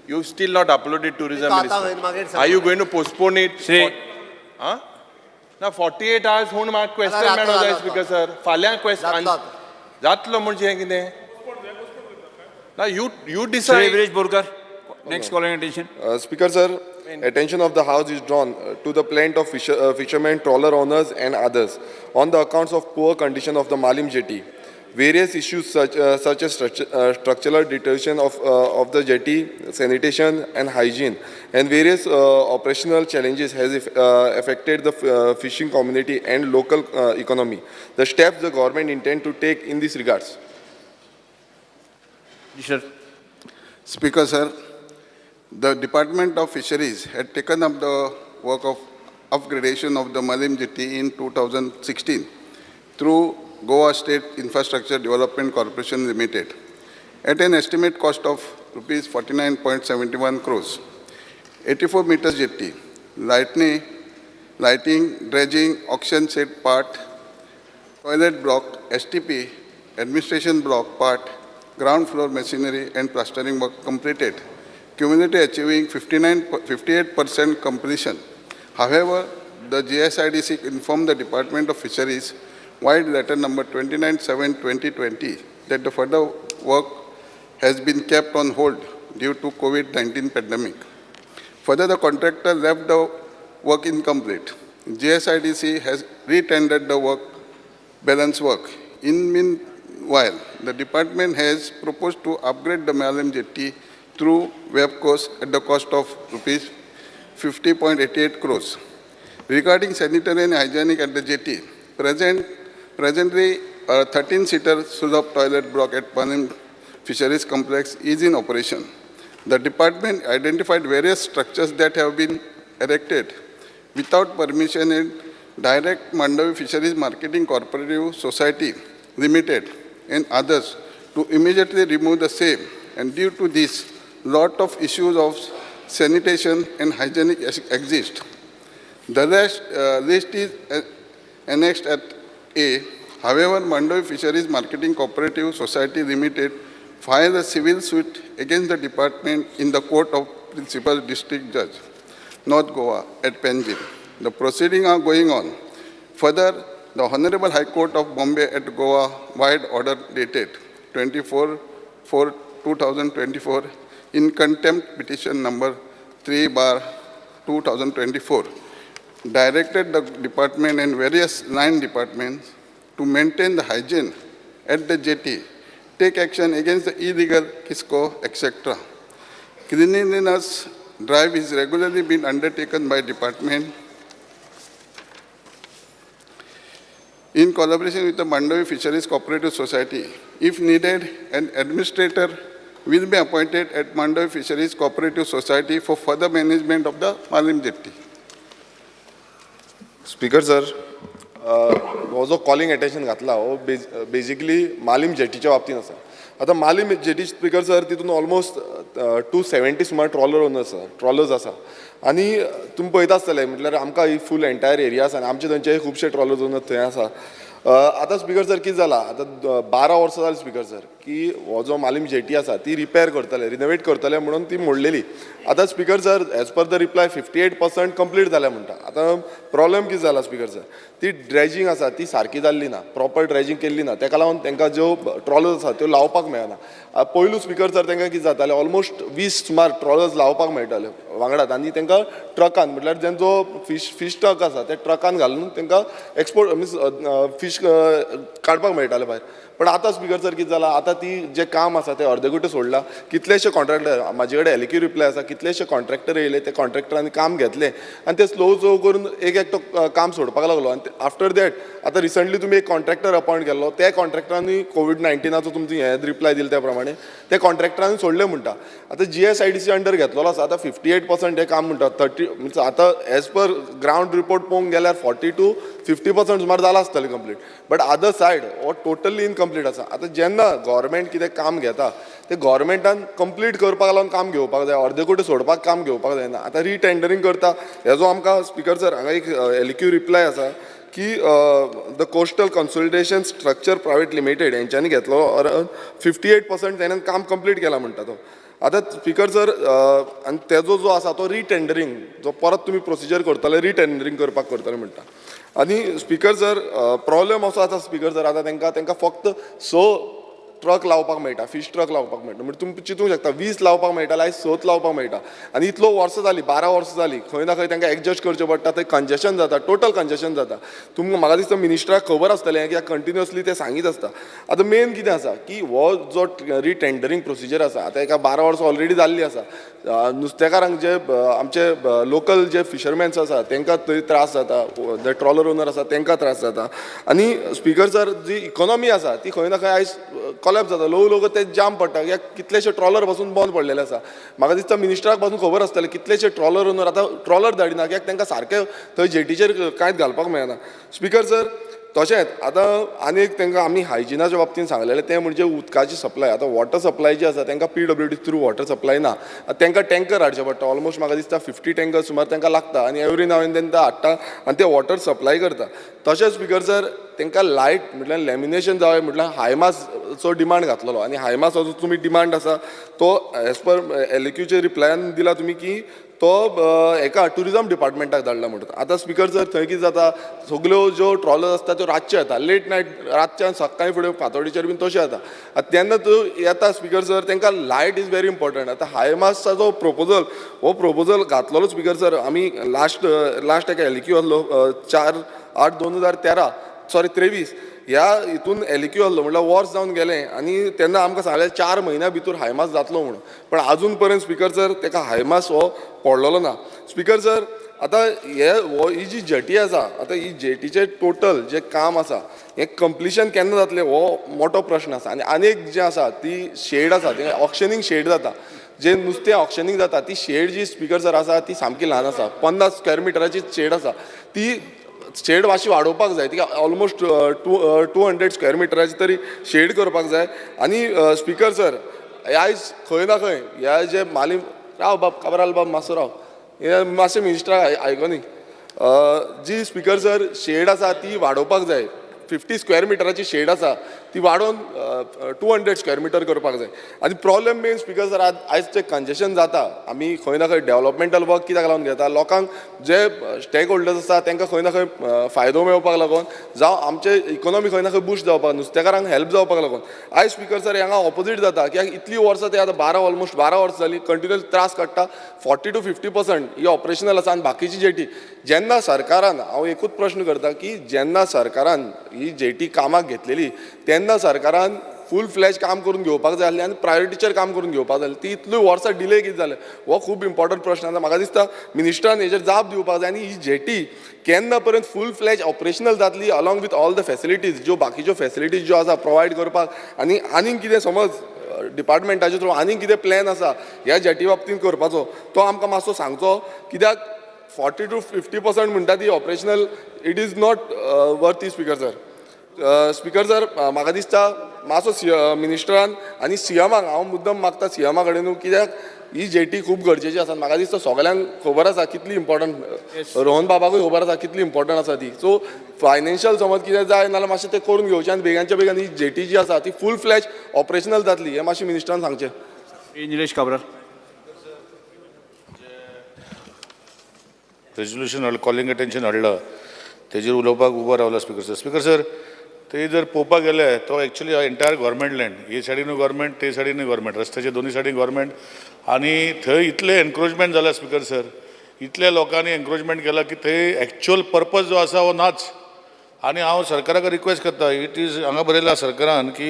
you still not uploaded tourism minister are you going to postpone it Shri ना 48 hours होऊन म्हाका क्वेश्चन मेळो जाय स्पीकर सर फाल्यां क्वेश्चन जातलो म्हणजे हें कितें ना you decide. Viresh Borkar next calling attention. Speaker sir, attention of the House is drawn to the plaint of fishermen, trawler owners and others on the accounts of poor condition of the Malim jetty. Various issues such as structural deterioration of the jetty, sanitation and hygiene, and various operational challenges has affected the fishing community and local economy. The steps the government intend to take in these regards. Sir. Speaker sir, the Department of Fisheries had taken up the work of upgradation of the Malim jetty in 2016 through Goa State Infrastructure Development Corporation Limited at an estimate cost of rupees 49.71 crores. 84 meters jetty, lighting, dredging, auction set part, toilet block, STP, administration block part, ground floor machinery and plastering work completed, cumulatively achieving 58% completion. However, the GSIDC informed the Department of Fisheries via letter number 29/7/2020 that the further work has been kept on hold due to COVID-19 pandemic. Further, the contractor left the work incomplete. GSIDC has re-tendered the balance work. In meanwhile, the department has proposed to upgrade the Malim jetty through WebCos at the cost of rupees 50.88 crores. Regarding sanitary and hygienic at the jetty, presently a 13-seater Sudhap toilet block at Panim Fisheries Complex is in operation. The department identified various structures that have been erected without permission and direct Mandavi Fisheries Marketing Cooperative Society Limited and others to immediately remove the same. And due to this, lot of issues of sanitation and hygienic exist. The list is annexed at A. However, Mandavi Fisheries Marketing Cooperative Society Limited file a civil suit against the department in the Court of Principal District Judge, North Goa at Panjim. The proceedings are going on. Further, the Honorable High Court of Bombay at Goa, wide order dated 24/4/2024, in contempt petition number 3/2024, directed the department and various line departments to maintain the hygiene at the jetty, take action against the illegal kisco, etc. Cleanliness drive is regularly being undertaken by department in collaboration with the Mandavi Fisheries Cooperative Society. If needed, an administrator will be appointed at Mandavi Fisheries Cooperative Society for further management of the Malim jetty. Speaker sir, हो जो calling attention घातला हो basically Malim जेटीच्या बाबतीन आसा. आतां Malim jetty speaker sir तितून almost 270 सुमार trollers आसा आनी तुमी पळयता आसतले म्हटल्यार आमकां ही फूल एंटायर एरिया आसा आनी आमचे थंयचे खुबशे ट्रॉलर्स थंय आसा. आतां स्पीकर सर कितें जाला, आतां 12 वर्सां जाली स्पीकर सर की हो जो मालीम जेटी आसा ती रिपेर करतले, रिनोवेट करतले म्हणून ती मोडलेली. आतां speaker sir as per the reply 58% complete जाल्या म्हणटा. आतां प्रॉब्लेम कितें जाला स्पीकर सर, ती ड्रेजिंग आसा ती सारकी जाल्ली ना, प्रॉपर ड्रेजिंग केल्ली ना, ताका लागून तांकां ज्यो ट्रॉलर्स आसा त्यो लावपाक मेळना. पयलू स्पीकर सर तांकां कितें जातालें, ऑलमोस्ट 20 सुमार ट्रॉलर्स लावपाक मेळटाले वांगडात आनी तांकां ट्रकान म्हटल्यार जेंचो फीश ट्रक आसा त्या ट्रकान घालून तांकां एक्सपोर्ट मीन्स फीश काडपाक मेळटाले भायर. पण आतां स्पीकर सर कितें जालां, आतां ती जें काम आसा तें अर्देकूट सोडलां. कितलेशे कॉन्ट्रॅक्टर, म्हाजे कडेन एलिक्यू रिप्लाय आसा, कितलेशे कॉन्ट्रॅक्टर येयले, ते कॉन्ट्रॅक्टरांनी काम घेतलें आनी ते स्लो करून एक एकटो काम सोडपाक लागलो. आनी आफ्टर दॅट आतां रिसंटली तुमी एक कॉन्ट्रॅक्टर अपॉयंट केल्लो, त्या कॉन्ट्रॅक्टरांनी कोविड-19चो तुमची हें रिप्लाय दिले त्या प्रमाणे ते कॉन्ट्रॅक्टरांनी सोडले म्हणटा. आतां GSIDC अंडर घेतलेलो आसा, आतां 58% हें काम म्हणटा. 30 मीन्स आतां एज पर ग्रावंड रिपोर्ट पळोवंक गेल्यार 40 to 50% सुमार जालां आसतलें कंप्लीट. बट अदर सायड हो टोटली इनकम्प्लीट आसा. आतां जेन्ना गव्हर्मेंट कितें काम घेता ते गव्हर्मेंटान कंप्लीट करपाक लागून काम घेवपाक जाय, अर्देकूट सोडपाक काम घेवपाक जायना. आतां रिटेंडरींग करता हेजो आमकां स्पीकर सर हांगा एक एलिक्यू रिप्लाय आसा की the coastal consolidation structure private limited हेंच्यांनी घेतलो 58% तेणें काम कंप्लीट केला म्हणटा तो. आतां स्पीकर सर आनी तेजो जो आसा तो रिटेंडरींग जो परत तुमी प्रोसिजर करतले रिटेंडरींग करपाक करतले म्हणटा. आनी स्पीकर सर प्रॉब्लेम असो आसा स्पीकर सर, आतां तांकां फक्त 6 ट्रक लावपाक मेळटा, फीश ट्रक लावपाक मेळटा. म्हणजे तुमी चिंतूंक शकता 20 लावपाक मेळटाले आयज 6 लावपाक मेळटा. आनी इतलो वर्सां जाली, 12 वर्सां जाली, खंय ना खंय तांकां एडजस्ट करचें पडटा. थंय कंजेशन जाता, टोटल कंजेशन जाता. तुमकां म्हाका दिसता मिनिस्टराक खबर आसतलें कित्याक कंटिन्युअसली ते सांगीत आसता. आतां मेन कितें आसा की हो जो रिटेंडरींग प्रोसिजर आसा आतां एका 12 वर्सां ऑलरेडी जाल्ली आसा. नुस्तेकारांक जे आमचे लोकल जे फिशरमॅन्स आसा तांकां थंय त्रास जाता, जे ट्रॉलर ओनर आसा तांकां त्रास जाता. आनी स्पीकर सर जी इकॉनॉमी आसा ती खंय ना खंय आयज कॉलॅप्स जाता. लोक ते जाम पडटा कित्याक कितलेशे ट्रॉलर पासून बंद पडलेले आसा. म्हाका दिसता मिनिस्टराक पासून खबर आसतलें कितलेशे ट्रॉलर ओनर आतां ट्रॉलर धाडिना कित्याक तांकां सारके थंय जेटीचेर कांयच घालपाक मेळना. स्पीकर सर तशेंच आतां आनी एक तांकां आमी हायजिनाच्या बाबतींत सांगलेलें तें म्हणजे उदकाची सप्लाय. आतां वॉटर सप्लाय जी आसा तांकां PWD थ्रू वॉटर सप्लाय ना. तांकां टँकर हाडचे पडटा. ऑलमोस्ट म्हाका दिसता 50 टँकर सुमार तांकां लागता आनी एवरी नाव एन देन ते हाडटा आनी ते वॉटर सप्लाय करता. तशेंच स्पीकर सर तांकां लायट म्हटल्यार लॅमिनेशन जावं म्हटल्यार हायमासचो डिमांड घातलेलो आनी हायमासो जो तुमी डिमांड आसा तो एज पर एलिक्यूचे रिप्लायान दिला तुमी की तो एका टुरिजम डिपार्टमेंटाक धाडला म्हणटा. आतां स्पीकर सर थंय कितें जाता, सगल्यो ज्यो ट्रॉलर आसता त्यो रातचे येता, लेट नायट रातच्यान सकाळीं फुडें फातोडीचेर बीन तशें जाता. तेन्ना तो येता स्पीकर सर तांकां लायट इज व्हेरी इम्पॉर्टंट. आतां हायमासचा जो प्रपोजल हो प्रपोजल घातलेलो स्पीकर सर आमी लास्ट एका एलिक्यू आसलो 4/8/2023 ह्या हितून एलिक्यू आसलो म्हटल्यार वर्स जावन गेलें आनी तेन्ना आमकां सांगलें 4 म्हयन्या भितर हायमास जातलो म्हणून. पण आजून पर्यंत स्पीकर सर ताका हायमास हो पडलेलो ना. स्पीकर सर आतां ही जी जेटी आसा आतां ही जेटीचें टोटल जें काम आसा हें कंप्लिशन केन्ना जातलें हो मोठो प्रश्न आसा. आनी आनीक जें आसा ती शेड आसा तें ऑक्शनींग शेड जाता. जे नुस्तें ऑक्शनींग जाता ती शेड जी स्पीकर सर आसा ती सामकी ल्हान आसा. 50 स्क्वेअर मिटराची शेड आसा. ती शेड मातशी वाडोवपाक जाय. ती ऑलमोस्ट 200 स्क्वेअर मिटराची तरी शेड करपाक जाय. आनी स्पीकर सर आयज खंय ना खंय ह्या जे मालीम राव बाब काबराल बाब मातसो राव हे मातशें मिनिस्टराक आयको न्ही जी स्पीकर सर शेड आसा ती वाडोवपाक जाय. 50 स्क्वेअर मिटराची शेड आसा ती वाडोवन 200 स्क्वेअर मिटर करपाक जाय आनी प्रॉब्लेम मेन स्पीकर सर आयज तें कंजेशन जाता आमी खंय ना खंय डेव्हलपमेंटल वर्क कित्याक लागून घेता लोकांक जे स्टेक होल्डर्स आसा तांकां खंय ना खंय फायदो मेळपाक लागून जावं आमचे इकॉनॉमी खंय ना खंय बूस्ट जावपाक नुस्तेकारांक हेल्प जावपाक लागून आयज स्पीकर सर हांगा ऑपोजीट जाता कित्याक इतली वर्सां ते आतां ऑलमोस्ट 12 वर्सां जालीं कंटिन्युअस त्रास काडटा 40 to 50% ही ऑपरेशनल आसा आनी बाकीची जेटी जेन्ना सरकारान हांव एकूच प्रश्न करता की जेन्ना सरकारान ही जेटी कामाक घेतलेली तेन्ना सरकारान फूल फ्लॅश काम करून घेवपाक जाय आसलें आनी प्रायोरिटीचेर काम करून घेवपाक जाय ती इतली वर्सां डिले कितें जालें हो खूब इम्पॉर्टंट प्रश्न आसा म्हाका दिसता मिनिस्टरान हेजेर जाप दिवपाक जाय आनी ही जेटी केन्ना पर्यंत फूल फ्लॅश ऑपरेशनल जातली along with all the facilities ज्यो बाकीच्यो फॅसिलिटीज ज्यो आसा प्रोवायड करपाक आनी आनीक कितें समज डिपार्टमेंटाचे थ्रू आनीक कितें प्लॅन आसा ह्या जेटी बाबतींत करपाचो तो आमकां मातसो सांगचो कित्याक 40 to 50% म्हणटा ती operational it is not worth speaker sir speaker sir म्हाका दिसता मातसो मिनिस्टरान आनी सीएमाक हांव मुद्दम मागता सीएमा कडेन कित्याक ही जेटी खूब गरजेची आसा म्हाका दिसता सगळ्यांक खबर आसा कितली इम्पॉर्टंट रोहन बाबाकूय खबर आसा कितली इम्पॉर्टंट आसा ती सो फायनान्शियल समज कितें जाय नाल्यार मातशें तें करून घेवचें आनी बेगांच्या बेगान ही जेटी जी आसा ती फूल फ्लॅश ऑपरेशनल जातली हें मातशें मिनिस्टरान सांगचें Nilesh Cabral resolution calling attention हाडला तेजेर उलोवपाक उबो रावला स्पीकर सर ते जर पळोवपाक गेले तो एक्चुअली एंटायर गव्हर्मेंट लँड हे सायडीनूय गव्हर्मेंट ते सायडीनूय गव्हर्मेंट रस्त्याच्या दोन्ही सायडीन गव्हर्मेंट आनी थंय इतले एनक्रोचमेंट जाला स्पीकर सर इतल्या लोकांनी एनक्रोचमेंट केला की थंय एक्चुअल पर्पज जो आसा हो नाच आनी हांव सरकाराक रिक्वेस्ट करता इट इज हांगा बरयला सरकारान की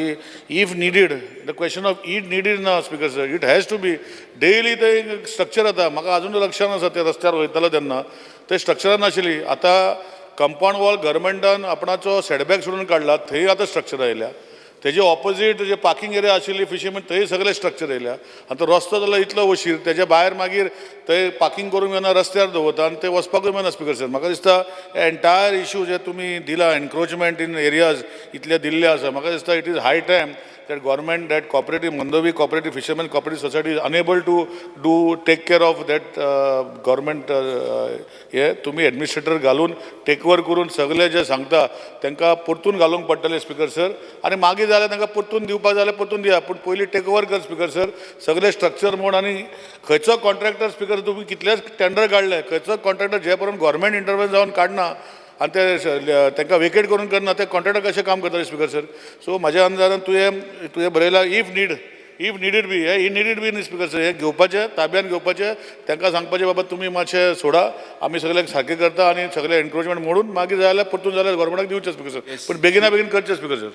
if needed the question of it needed ना speaker sir it has to be daily ते स्ट्रक्चर आतां म्हाका अजून लक्षात आसा ते रस्त्यार वयतालो तेन्ना ते स्ट्रक्चरान नाशिल्ली आतां कंपाऊंड वॉल गव्हर्मेंटान आपणाचो सेटबॅक सोडून काडला थंय आतां स्ट्रक्चर आयल्या तेजे ऑपोजीट जे पार्किंग एरिया आशिल्ली फिशरमॅन थंय सगळे स्ट्रक्चर येयल्या आनी तो रस्तो जालो इतलो वशीर तेज्या भायर मागीर थंय पार्किंग करूंक मेळना रस्त्यार दवरता आनी ते वचपाकूय मेळना स्पीकर सर म्हाका दिसता एंटायर इशू जे तुमी दिला एनक्रोचमेंट इन एरियाज इतले दिल्ले आसा म्हाका दिसता it is hi time that government, that cooperative, Mandovi Cooperative Fishermen Cooperative Society is unable to take care of that government हे तुम्ही एडमिनिस्ट्रेटर घालून टेक ओवर करून सगळे जे सांगता तांकां परतून घालूंक पडटले स्पीकर सर आनी मागीर जाल्यार तांकां परतून दिवपाक जाल्यार परतून दिया पूण पयलीं टेक ओवर कर स्पीकर सर सगळे स्ट्रक्चर म्हूण आनी खंयचो कॉन्ट्रॅक्टर स्पीकर तुम्ही कितलेच टेंडर काडले खंयचो कॉन्ट्रॅक्टर जे पर्यंत गव्हर्मेंट इंटरव्यन जावन काडना आनी ते तांकां वेकेट करून करना ते कॉन्ट्रॅक्टर कशें काम करतले स्पीकर सर सो म्हाज्या अंदाजान तुवें बरयला इफ निडीड बी हे निडीड बी न्ही स्पीकर सर हे घेवपाचें ताब्यान घेवपाचें तांकां सांगपाचें बाबा तुमी मातशें सोडा आमी सगळ्याक सारकें करता आनी सगळे एनक्रोचमेंट मोडून मागीर जाल्यार परतून जाल्यार गव्हर्मेंटाक दिवचें स्पीकर सर पूण बेगिना बेगीन करचें speaker sir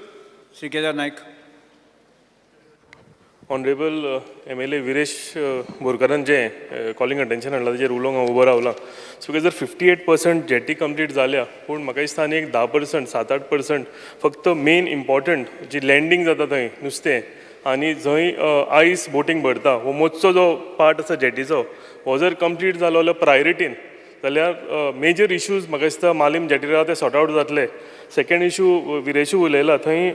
Shri Kedar Naik honourable MLA Viresh बोरकारान जें कॉलिंग अटेन्शन हाडलां तेजेर उलोवंक हांव उबो रावलां स्पीकर जर 58% जेटी कंप्लीट जाल्या पूण म्हाका दिसता आनी एक 10% 7-8% फक्त मेन इम्पॉर्टंट जी लँडींग जाता थंय नुस्तें आनी जंय आयस बोटींग भरता हो मोचो जो पार्ट आसा जेटीचो हो जर कंप्लीट जालो जाल्यार प्रायोरिटीन जाल्यार मेजर इश्यूज म्हाका दिसता मालीम जेटीर आहा ते सॉर्ट आवट जातले सेकंड इशू विरेशू उलयला थंय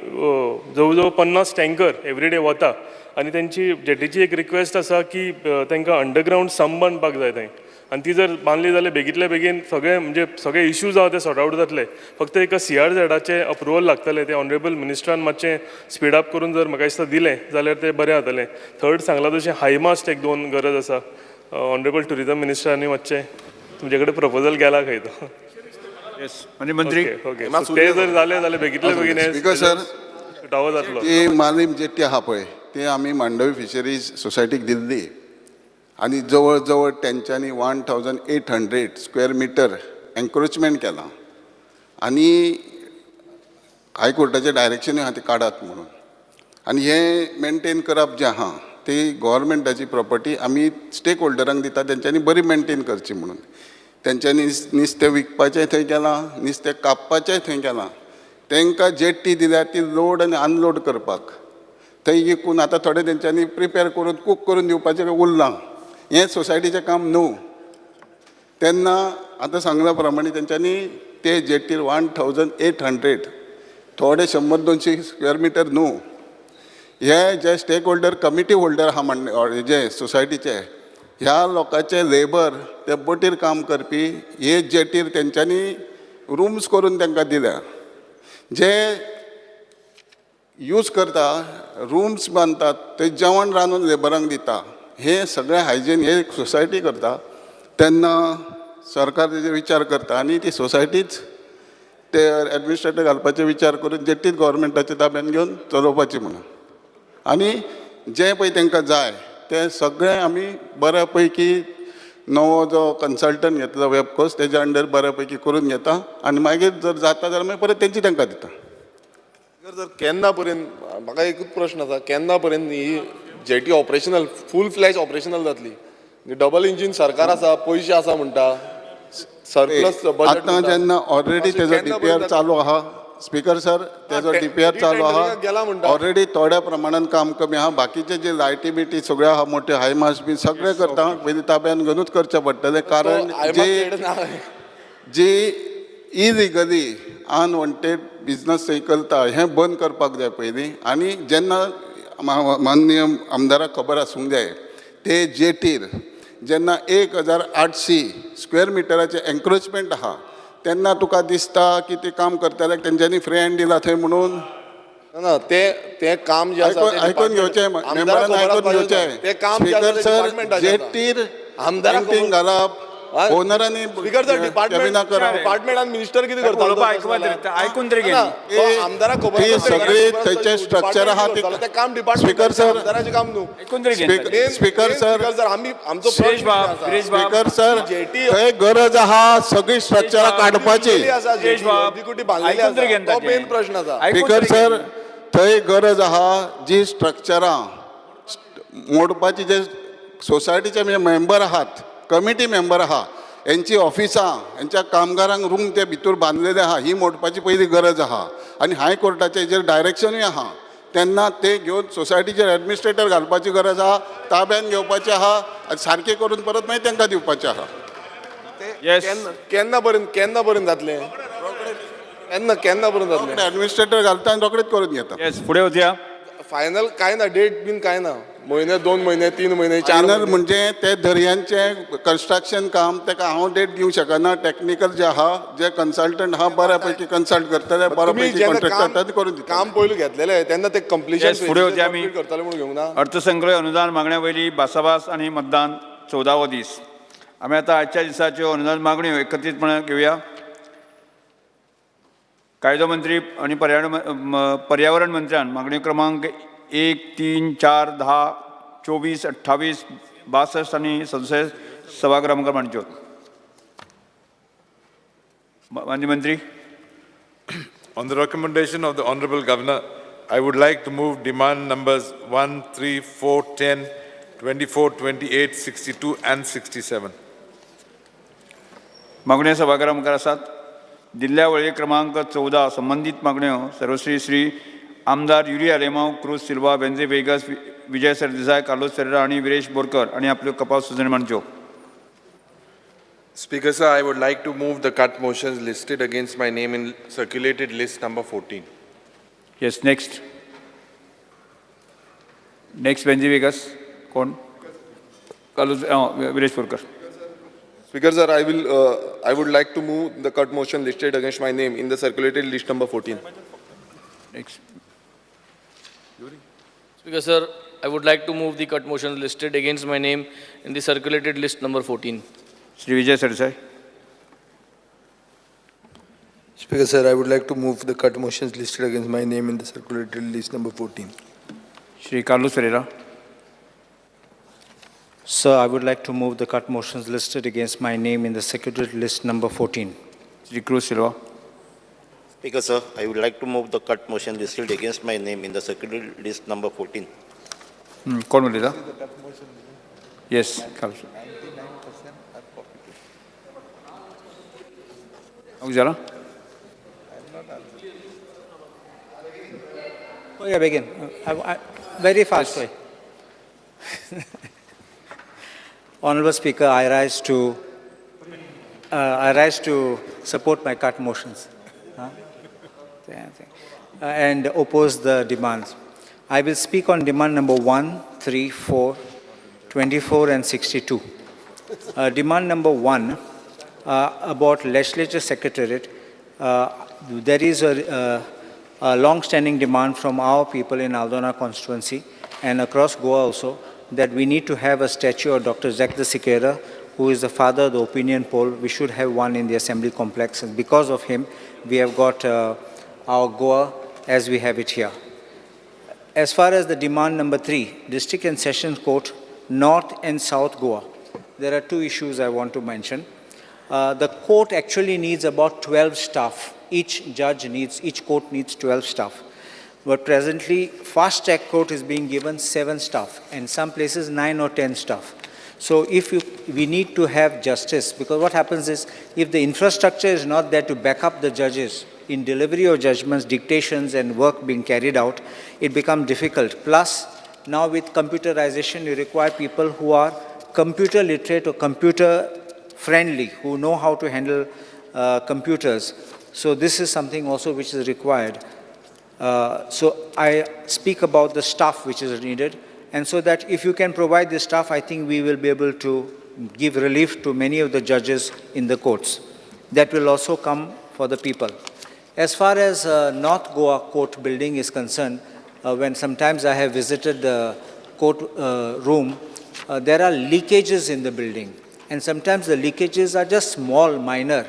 जवळ जवळ 50 टँकर एवरीडे वता आनी तेंची जेटीची एक रिक्वेस्ट आसा की तांकां अंडरग्रावंड संप बांदपाक जाय थंय आनी ती जर बांदली जाल्यार बेगीतल्या बेगीन सगळे इश्यूज आहा ते सॉर्ट आवट जातले फक्त एका CRZचे अप्रुवल लागतले ते ऑनरेबल मिनिस्टरान मातशें स्पीड अप करून जर म्हाका दिसता दिलें जाल्यार ते बरें जातलें थर्ड सांगलां तशें हायमास्ट एक 2 गरज आसा ऑनरेबल टुरिजम मिनिस्टरांनी मातशें तुमचे कडेन प्रपोजल गेला खंय तो म्हणजे मंत्री ओके ते जर जालें जाल्यार बेगीतल्या बेगीन स्पीकर सर टावर जातलो ती मालीम जेट्टी आहा पळय ती आमी मांडवी फिशरीज सोसायटीक दिल्ली आनी जवळ जवळ तेंच्यांनी 1800 स्क्वेअर मिटर एन्क्रोचमेंट केलां आनी हायकोर्टाचें डायरेक्शनूय आहा ते काडात म्हणून आनी हें मेनटेन करप जें आहा ती गव्हर्मेंटाची प्रॉपर्टी आमी स्टेक होल्डरांक दिता तेंच्यांनी बरी मेनटेन करची म्हणून तेंच्यांनी नुस्तें विकपाचें थंय केलां नुस्तें कापपाचेंय थंय केलां तांकां जेट्टी दिल्या ती लोड आनी अनलोड करपाक थंय विकून आतां थोडे तेंच्यांनी प्रिपेर करून कूक करून दिवपाचें उरलां हें सोसायटीचें काम न्हू तेन्ना आतां सांगल्या प्रमाणे तेंच्यांनी ते जेट्टीर 1800 थोडे 100-200 स्क्वेअर मिटर न्हू हे जे स्टेक होल्डर कमिटी होल्डर आहा जे सोसायटीचे ह्या लोकांचे लेबर ते बोटीर काम करपी हे जेटीर तेंच्यांनी रूम्स करून तांकां दिल्या जे यूज करता रूम्स बांदतात ते जेवण रांदून लेबरांक दिता हे सगळें हायजीन हे सोसायटी करता तेन्ना सरकार तेजेर विचार करता आनी ती सोसायटीच ते एडमिनिस्ट्रेटर घालपाचे विचार करून जेट्टीच गव्हर्मेंटाच्या ताब्यान घेवन चलोवपाची म्हणून आनी जे पळय तांकां जाय ते सगळें आमी बऱ्या पैकी नवो जो कन्सल्टंट घेतला वेबकोस तेज्या अंडर बऱ्या पैकी करून घेता आनी मागीर जर जाता जाल्यार मागीर परत तेंची तांकां दिता. जर केन्ना पर्यंत म्हाका एकूच प्रश्न आसा केन्ना पर्यंत ही जेटी ऑपरेशनल फूल फ्लॅश ऑपरेशनल जातली डबल इंजीन सरकार आसा पयशे आसा म्हणटा सरप्लस आतां जेन्ना ऑलरेडी तेजो DPR चालू आहा स्पीकर सर तेजो DPR चालू आहा ऑलरेडी थोड्या प्रमाणात काम कमी आहा बाकीचे जे लायटी बिटी सगळ्यो आहा मोठे हायमास बी सगळें करता पयलीं ताब्यान घेवनूच करचें पडटलें कारण जी इलिगली अनवॉन्टेड बिजनस थंय करता हें बंद करपाक जाय पयलीं आनी जेन्ना माननीय आमदाराक खबर आसूंक जाय ते जेटीर जेन्ना 1800 स्क्वेअर मिटराचें एन्क्रोचमेंट आहा तेन्ना तुका दिसता की ते काम करतल्याक तेंच्यांनी फ्री हँड दिला थंय म्हणून ना ते काम जे आसा आयकून घेवचें मेंबरान आयकून घेवचें स्पीकर सर जेटीर पेंटींग घालप ओनरांनी डिपार्टमेंट आनी मिनिस्टर कितें करता आयकून तरी आमदाराक खबर ती सगळी थंयचे स्ट्रक्चर आहा ते काम स्पीकर सर आमदाराचें काम न्हू स्पीकर सर आमी आमचो स्पीकर सर थंय गरज आहा सगळी स्ट्रक्चरां काडपाची मेन प्रश्न आसा स्पीकर सर थंय गरज आहा जी स्ट्रक्चरां मोडपाची जे सोसायटीचे मेंबर आहात कमिटी मेंबर आहा यांची ऑफिसां यांच्या कामगारांक रूम ते भितर बांदलेले आहा ही मोडपाची पहिली गरज आहा आनी हायकोर्टाचे हेजेर डायरेक्शनूय आहा तेन्ना ते घेवन सोसायटीचेर एडमिनिस्ट्रेटर घालपाची गरज आहा ताब्यान घेवपाचें आहा आनी सारकें करून परत मागीर तांकां दिवपाचें आहा. केन्ना पर्यंत जातलें केन्ना पर्यंत जातलें एडमिनिस्ट्रेटर घालता आनी रोखडेच करून घेता. फुडें वचया. फायनल काय ना डेट बीन काय ना म्हयने 2 महिने 3 महिने 4 फायनल म्हणजे ते दर्यांचे कन्स्ट्रक्शन काम ताका हांव डेट दिवंक शकना टेक्निकल जे आहा जे कन्सल्टंट आहा बऱ्या पैकी कन्सल्ट करतले बऱ्या पैकी कॉन्ट्रॅक्टर करून दिता काम पयलू घेतलेले तेन्ना ते कंप्लीशन फुडें वचया आमी करतले म्हणून घेवंक ना. अर्थसंकल्प अनुदान मागण्या वयली भासाभास आनी मतदान 14वो दीस आमी आतां आजच्या दिसाच्यो अनुदान मागण्यो एकत्रीतपणान घेवया. कायदो मंत्री आणि पर्यावरण मंत्र्यान मागण्यो क्रमांक 1, 3, 4, 10, 24, 28, 62 आणि 67 सभागृहांक मांडच्यो. माननीय मंत्री. On the recommendation of the Honorable Governor, I would like to move demand numbers 1, 3, 4, 10, 24, 28, 62 and 67. मागण्यो सभागृहांक आसात. दिल्ल्या वळेरी क्रमांक 14 संबंधित मागण्यो सर्वश्री श्री आमदार युरी आलेमांव क्रूज सिल्वा बेंझे वेगस विजय सरदेसाय कार्लोस फेरेरा आणि विरेश बोरकर आणि आपल्यो कपाल सुजणे मांडच्यो. Speaker sir, I would like to move the cut motions listed against my name in circulated list number 14. Yes, next. Next बेंझे Vegas कोण? Carlos Viresh Borkar. Speaker sir, I would like to move the cut motion listed against my name in the circulated list number 14. Next. Speaker sir, I would like to move the cut motion listed against my name in the circulated list number 14. Shri Vijay Sardesai. Speaker sir, I would like to move the cut motions listed against my name in the circulated list number 14. Shri Carlos Ferreira. Sir, I would like to move the cut motions listed against my name in the circulated list number 14. Shri Cruz Silva. Speaker sir, I would like to move the cut motion listed against my name in the circulated list number 14. कौन बोलेगा? Yes, Carlos. Jara. Oh yeah, begin. Very fast way. Honorable Speaker, I rise to support my cut motions and oppose the demands. I will speak on demand number 1, 3, 4, 24 and 62. Demand number 1 about legislature secretariat. There is a a long-standing demand from our people in Aldona constituency and across Goa also, that we need to have a statue of Dr. Jacques de Siqueira, who is the father of the opinion poll. We should have one in the assembly complex, and because of him, we have got our Goa as we have it here. As far as the demand number 3, District and Sessions Court, North and South Goa, there are 2 issues I want to mention. The court actually needs about 12 staff. Each court needs 12 staff. But presently, fast track court is being given 7 staff, and some places 9 or 10 staff. So we need to have justice, because what happens is, if the infrastructure is not there to back up the judges in delivery of judgments, dictations and work being carried out, it becomes difficult. Plus, now with computerization, you require people who are computer literate or computer friendly, who know how to handle computers. So this is something also which is required. So I speak about the staff which is needed, and so that if you can provide the staff, I think we will be able to give relief to many of the judges in the courts. That will also come for the people. As far as North Goa court building is concerned, when sometimes I have visited the court room, there are leakages in the building, and sometimes the leakages are just small, minor,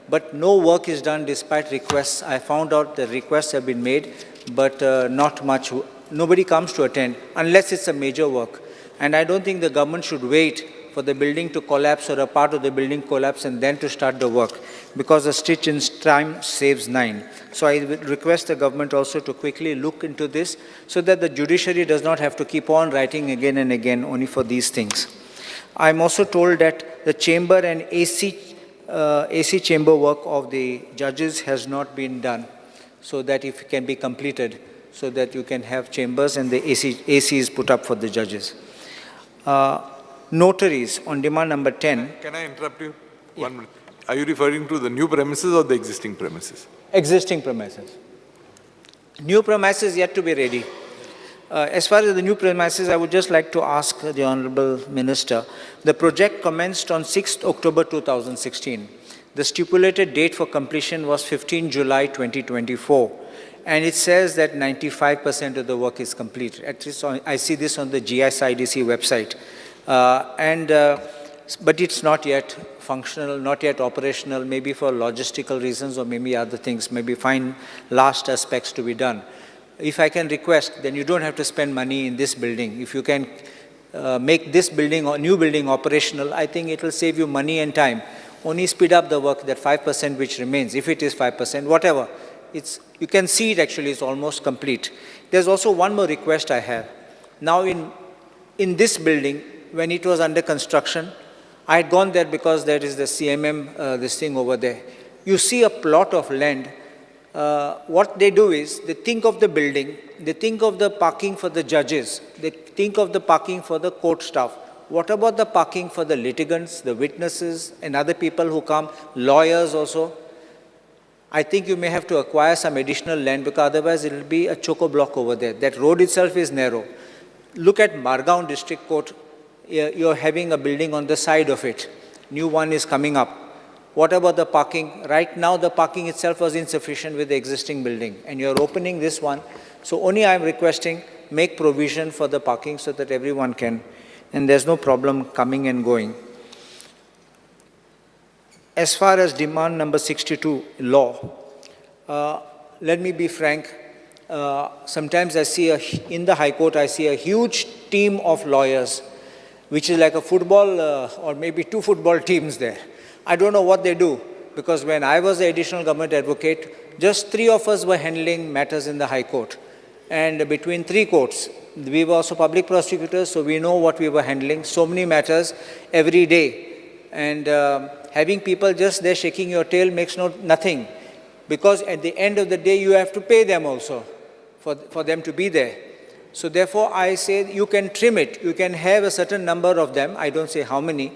but no work is done despite requests. I found out the requests have been made, but not much. Nobody comes to attend unless it's a major work. And I don't think the government should wait for the building to collapse or a part of the building collapse and then to start the work, because a stitch in time saves 9. So I would request the government also to quickly look into this, so that the judiciary does not have to keep on writing again and again only for these things. I'm also told that the chamber and AC chamber work of the judges has not been done, so that if it can be completed, so that you can have chambers and the AC is put up for the judges. Notaries on demand number 10. Can I interrupt you? Yeah. 1 minute. Are you referring to the new premises or the existing premises? Existing premises. New premises yet to be ready. As far as the new premises, I would just like to ask the Honorable Minister, the project commenced on 6th October 2016. The stipulated date for completion was 15 July 2024. And it says that 95% of the work is complete. At least I see this on the GSIDC website. But it's not yet functional, not yet operational, maybe for logistical reasons or maybe other things, maybe fine last aspects to be done. If I can request, then you don't have to spend money in this building. If you can make this building or new building operational, I think it will save you money and time. Only speed up the work, that 5% which remains, if it is 5%, whatever. You can see it actually is almost complete. There's also one more request I have. Now in this building, when it was under construction, I had gone there because there is the CMM, this thing over there. You see a plot of land. What they do is, they think of the building, they think of the parking for the judges, they think of the parking for the court staff. What about the parking for the litigants, the witnesses, and other people who come, lawyers also? I think you may have to acquire some additional land, because otherwise it will be a choco-block over there. That road itself is narrow. Look at Margaon District Court. You're having a building on the side of it. New one is coming up. What about the parking? Right now, the parking itself was insufficient with the existing building, and you're opening this one. So only I'm requesting, make provision for the parking so that everyone can, and there's no problem coming and going. As far as demand number 62, law, let me be frank. Sometimes I see, in the High Court, I see a huge team of lawyers, which is like a football or maybe 2 football teams there. I don't know what they do, because when I was the additional government advocate, just 3 of us were handling matters in the High Court. And between 3 courts, we were also public prosecutors, so we know what we were handling, so many matters every day. And having people just there shaking your tail makes nothing, because at the end of the day, you have to pay them also for them to be there. So therefore, I say you can trim it. You can have a certain number of them, I don't say how many,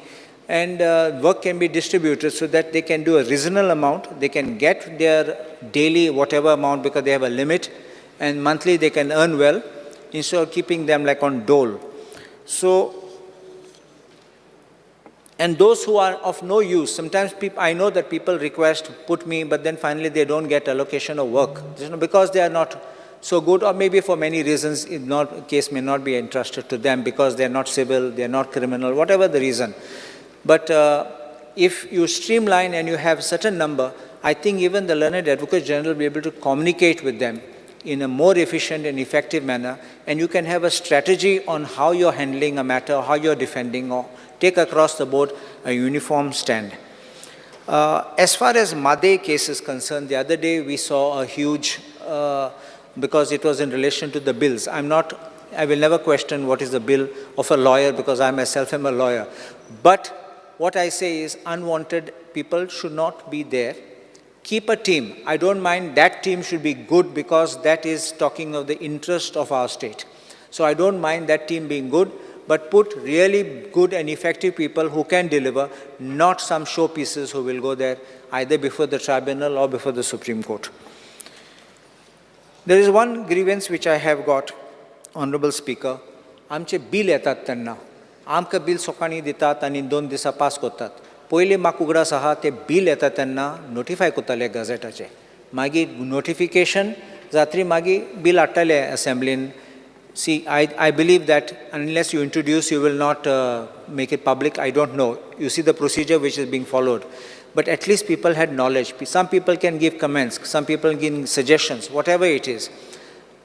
and work can be distributed so that they can do a reasonable amount. They can get their daily whatever amount because they have a limit, and monthly they can earn well instead of keeping them like on dole. So And those who are of no use, sometimes I know that people request, put me, but then finally they don't get allocation of work, because they are not so good, or maybe for many reasons, case may not be entrusted to them because they are not civil, they are not criminal, whatever the reason. But if you streamline and you have a certain number, I think even the learned advocate general will be able to communicate with them in a more efficient and effective manner, and you can have a strategy on how you're handling a matter, how you're defending, or take across the board a uniform stand. As far as Made case is concerned, the other day we saw a huge, because it was in relation to the bills. I will never question what is the bill of a lawyer because I myself am a lawyer. But what I say is unwanted people should not be there. Keep a team. I don't mind that team should be good because that is talking of the interest of our state. So I don't mind that team being good, but put really good and effective people who can deliver, not some showpieces who will go there either before the tribunal or before the Supreme Court. There is one grievance which I have got, Honorable Speaker. आमचे bill येतात तेन्ना आमकां bill सकाळीं दितात आनी 2 दिसां pass करतात. पयलीं म्हाका उगडास आहा ते बिल येता तेन्ना नोटिफाय करताले गॅझेटाचेर. मागीर नोटिफिकेशन जातरी मागीर बिल हाडटाले असेंब्लीन. See, I believe that unless you introduce, you will not make it public. I don't know. You see the procedure which is being followed. But at least people had knowledge. Some people can give comments. Some people give suggestions, whatever it is.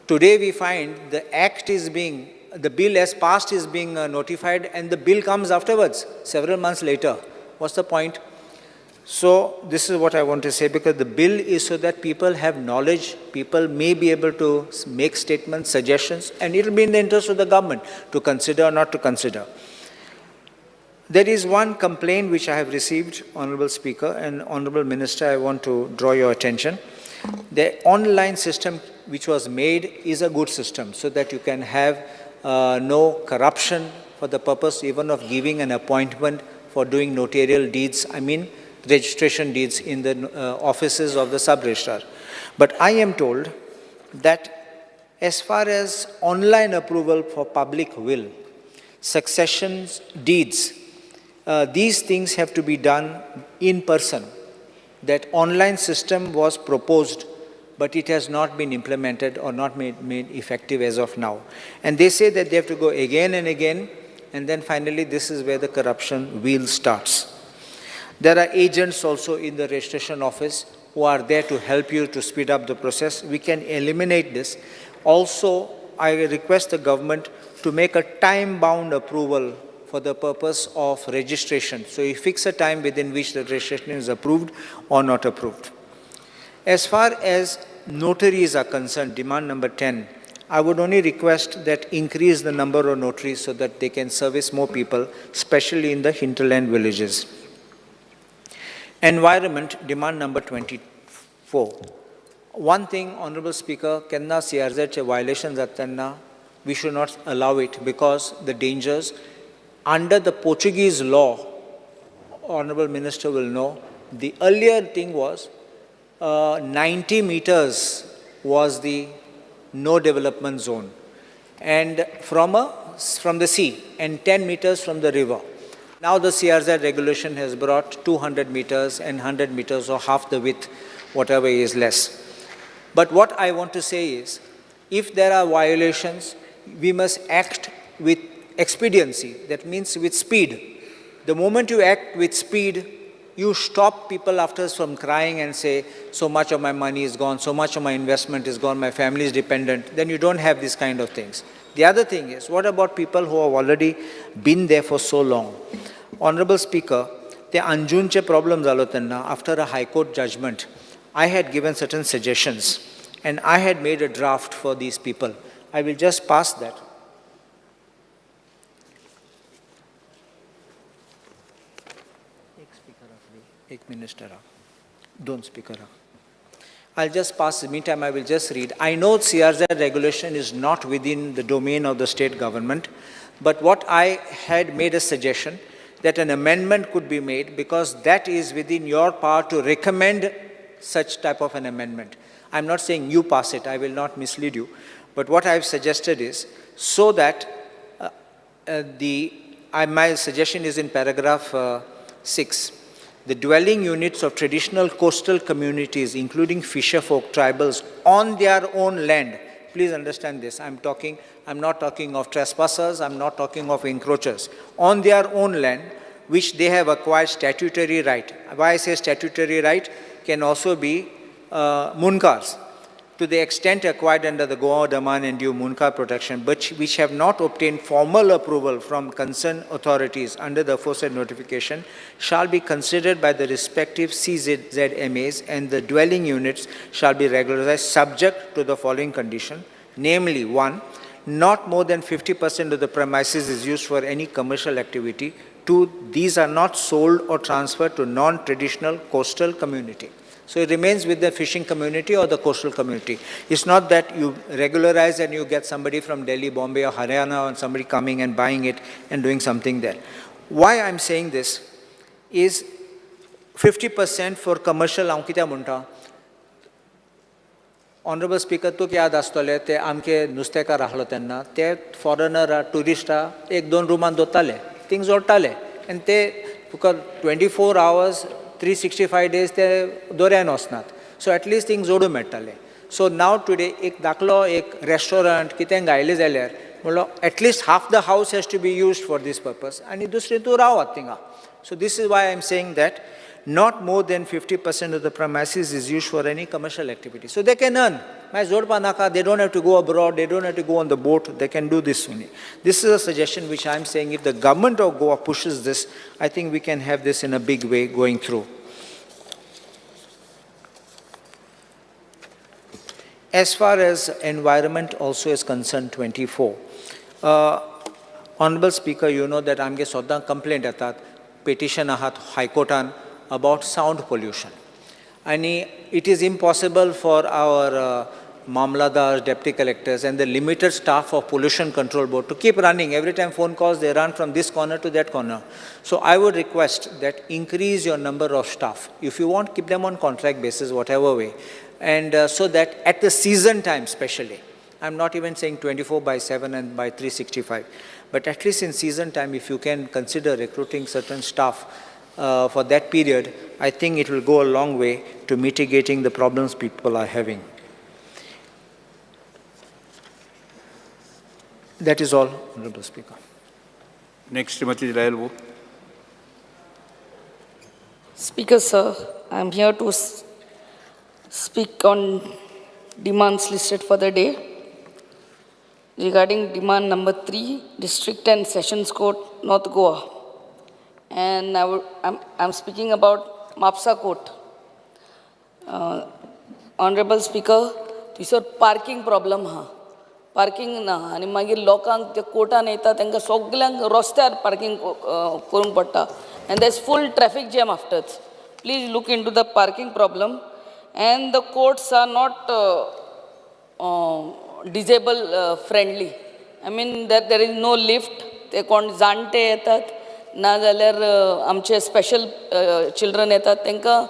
Today we find the bill as passed is being notified and the bill comes afterwards, several months later. What's the point? So this is what I want to say, because the bill is so that people have knowledge, people may be able to make statements, suggestions, and it will be in the interest of the government to consider or not to consider. There is one complaint which I have received, Honorable Speaker and Honorable Minister, I want to draw your attention. The online system which was made is a good system so that you can have no corruption for the purpose even of giving an appointment for doing notarial deeds, registration deeds in the offices of the sub-registrar. But I am told that as far as online approval for public will, successions deeds, these things have to be done in person. That online system was proposed, but it has not been implemented or not made effective as of now. And they say that they have to go again and again, and then finally this is where the corruption wheel starts. There are agents also in the registration office who are there to help you to speed up the process. We can eliminate this. Also, I request the government to make a time-bound approval for the purpose of registration. So you fix a time within which the registration is approved or not approved. As far as notaries are concerned, demand number 10, I would only request that increase the number of notaries so that they can service more people, especially in the hinterland villages. Environment, demand number 24. One thing, Honorable Speaker, kenna CRZ violations atanna, we should not allow it because the dangers. Under the Portuguese law, Honorable Minister will know, the earlier thing was 90 meters was the no development zone, and from the sea, and 10 meters from the river. Now the CRZ regulation has brought 200 meters and 100 meters or half the width, whatever is less. But what I want to say is, if there are violations, we must act with expediency, that means with speed. The moment you act with speed, you stop people after from crying and say, so much of my money is gone, so much of my investment is gone, my family is dependent, then you don't have these kind of things. The other thing is, what about people who have already been there for so long? Honorable Speaker, the Anjunche problem zalo tenna, after a High Court judgment, I had given certain suggestions and I had made a draft for these people. I will just pass that. Don't speaker. I'll just pass. Meantime, I will just read. I know CRZ regulation is not within the domain of the state government, but what I had made a suggestion that an amendment could be made because that is within your power to recommend such type of an amendment. I'm not saying you pass it. I will not mislead you. But what I've suggested is so that the my suggestion is in paragraph 6. The dwelling units of traditional coastal communities, including fisherfolk, tribals, on their own land. Please understand this. I'm not talking of trespassers, I'm not talking of encroachers. On their own land, which they have acquired statutory right. Why I say statutory right can also be munkars, to the extent acquired under the Goa, Daman and Diu Munkar protection, but which have not obtained formal approval from concerned authorities under the aforesaid notification, shall be considered by the respective CZMAs, and the dwelling units shall be regularized subject to the following condition, namely, 1, not more than 50% of the premises is used for any commercial activity. 2, these are not sold or transferred to non-traditional coastal community. So it remains with the fishing community or the coastal community. It's not that you regularize and you get somebody from Delhi, Bombay or Haryana or somebody coming and buying it and doing something there. Why I'm saying this is 50% for commercial हांव कित्याक म्हणटा. Honorable Speaker, तूं याद आसतलें ते आमचे नुस्तेकार आहलो तेन्ना ते फॉरेनर टुरिस्टा 1-2 रुमान दवरताले, थिंग जोडटाले आनी ते तुका 24 hours 365 days ते दोऱ्यान वचनात. सो एटलीस्ट थिंग जोडूं मेळटाले. सो नाव टुडे एक दाखलो एक रेस्टॉरंट कितें गायलें जाल्यार म्हणलो at least half the house has to be used for this purpose आनी दुसरें तूं रावात थिंगा. So this is why I am saying that not more than 50% of the premises is used for any commercial activity. So they can earn. They don't have to go abroad, they don't have to go on the boat, they can do this only. This is a suggestion which I'm saying if the government of Goa pushes this, I think we can have this in a big way going through. As far as environment also is concerned, 24. Honorable Speaker, you know that आमगे सद्दां complaint येतात, petition आहात High Courtan about sound pollution. And it is impossible for our Mamladars, deputy collectors and the limited staff of Pollution Control Board to keep running. Every time phone calls, they run from this corner to that corner. So I would request that increase your number of staff. If you want, keep them on contract basis, whatever way. And so that at the season time especially, I'm not even saying 24/7 and by 365, but at least in season time, if you can consider recruiting certain staff for that period, I think it will go a long way to mitigating the problems people are having. That is all, Honorable Speaker. Next, Srimati Layalwu. Speaker, sir, I am here to speak on demands listed for the day. Regarding demand number 3, District and Sessions Court, North Goa. And I'm speaking about Mapsa Court. Honorable Speaker, this is parking problem ha. Parking na आणि मागीर लोकांक ते कोर्टान येता तांकां सगल्यांक रस्त्यार parking करूंक पडटा and there's full traffic jam afterwards. Please look into the parking problem, and the courts are not disabled friendly. I mean that there is no lift. ते कोण जाणटे येतात ना जाल्यार आमचे स्पेशल चिल्ड्रन येतात तांकां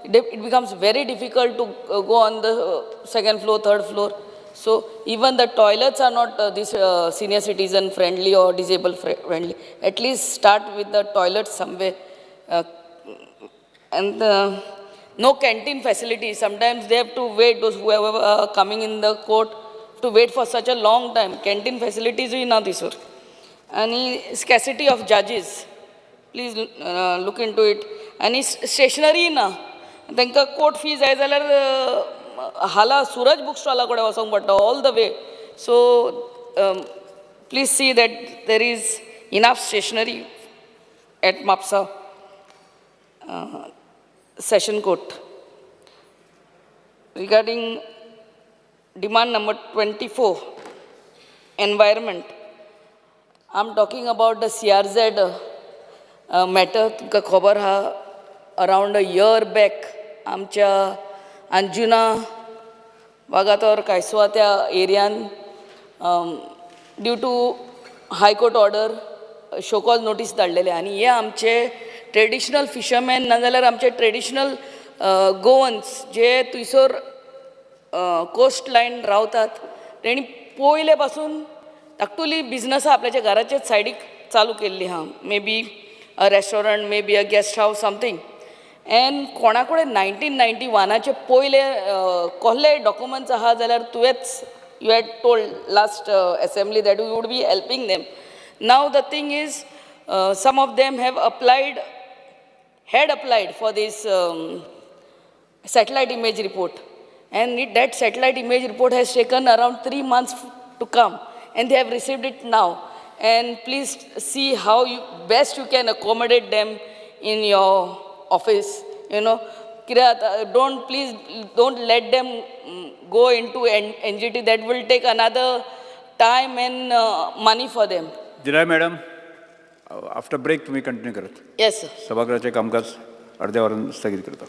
it becomes very difficult to go on the second floor, third floor. So even the toilets are not this senior citizen friendly or disabled friendly. At least start with the toilets somewhere. And no canteen facilities. Sometimes they have to wait, those whoever are coming in the court, to wait for such a long time. Canteen facilities is not this. And scarcity of judges. Please look into it. And stationery na. तांकां court fee जाय जाल्यार हाला Suraj book स्टॉला कडेन वचोंक पडटा all the way. So please see that there is enough stationery at Mapusa session court. Regarding demand number 24, environment, I'm talking about the CRZ matter. तुमकां खबर आहा, around a year back, आमच्या अंजुना वागातोर कायसवा त्या एरियान due to high court order show cause notice धाडलेले आनी हे आमचे ट्रेडिशनल फिशरमॅन नाजाल्यार आमचे ट्रेडिशनल गोवन्स जे थंयसर कोस्ट लायन रावतात तेणी पयले पासून धाकटुली बिझनस आपल्याच्या घराचे सायडीक चालू केल्ली आहा may be a restaurant may be a guest house something and कोणा कडेन 1991चे पयले कसलेय डॉक्युमेंट्स आहा जाल्यार तुवेंच you had told last assembly that you would be helping them now the thing is some of them have applied had applied for this satellite image report, and that satellite image report has taken around 3 months to come, and they have received it now. And please see how you best you can accommodate them in your office. You know, don't let them go into NGT. That will take another time and money for them. जिराय madam after break तुम्ही continue करत Yes, sir. सभागृहाचे कामकाज अर्ध्या वरान स्थगित करता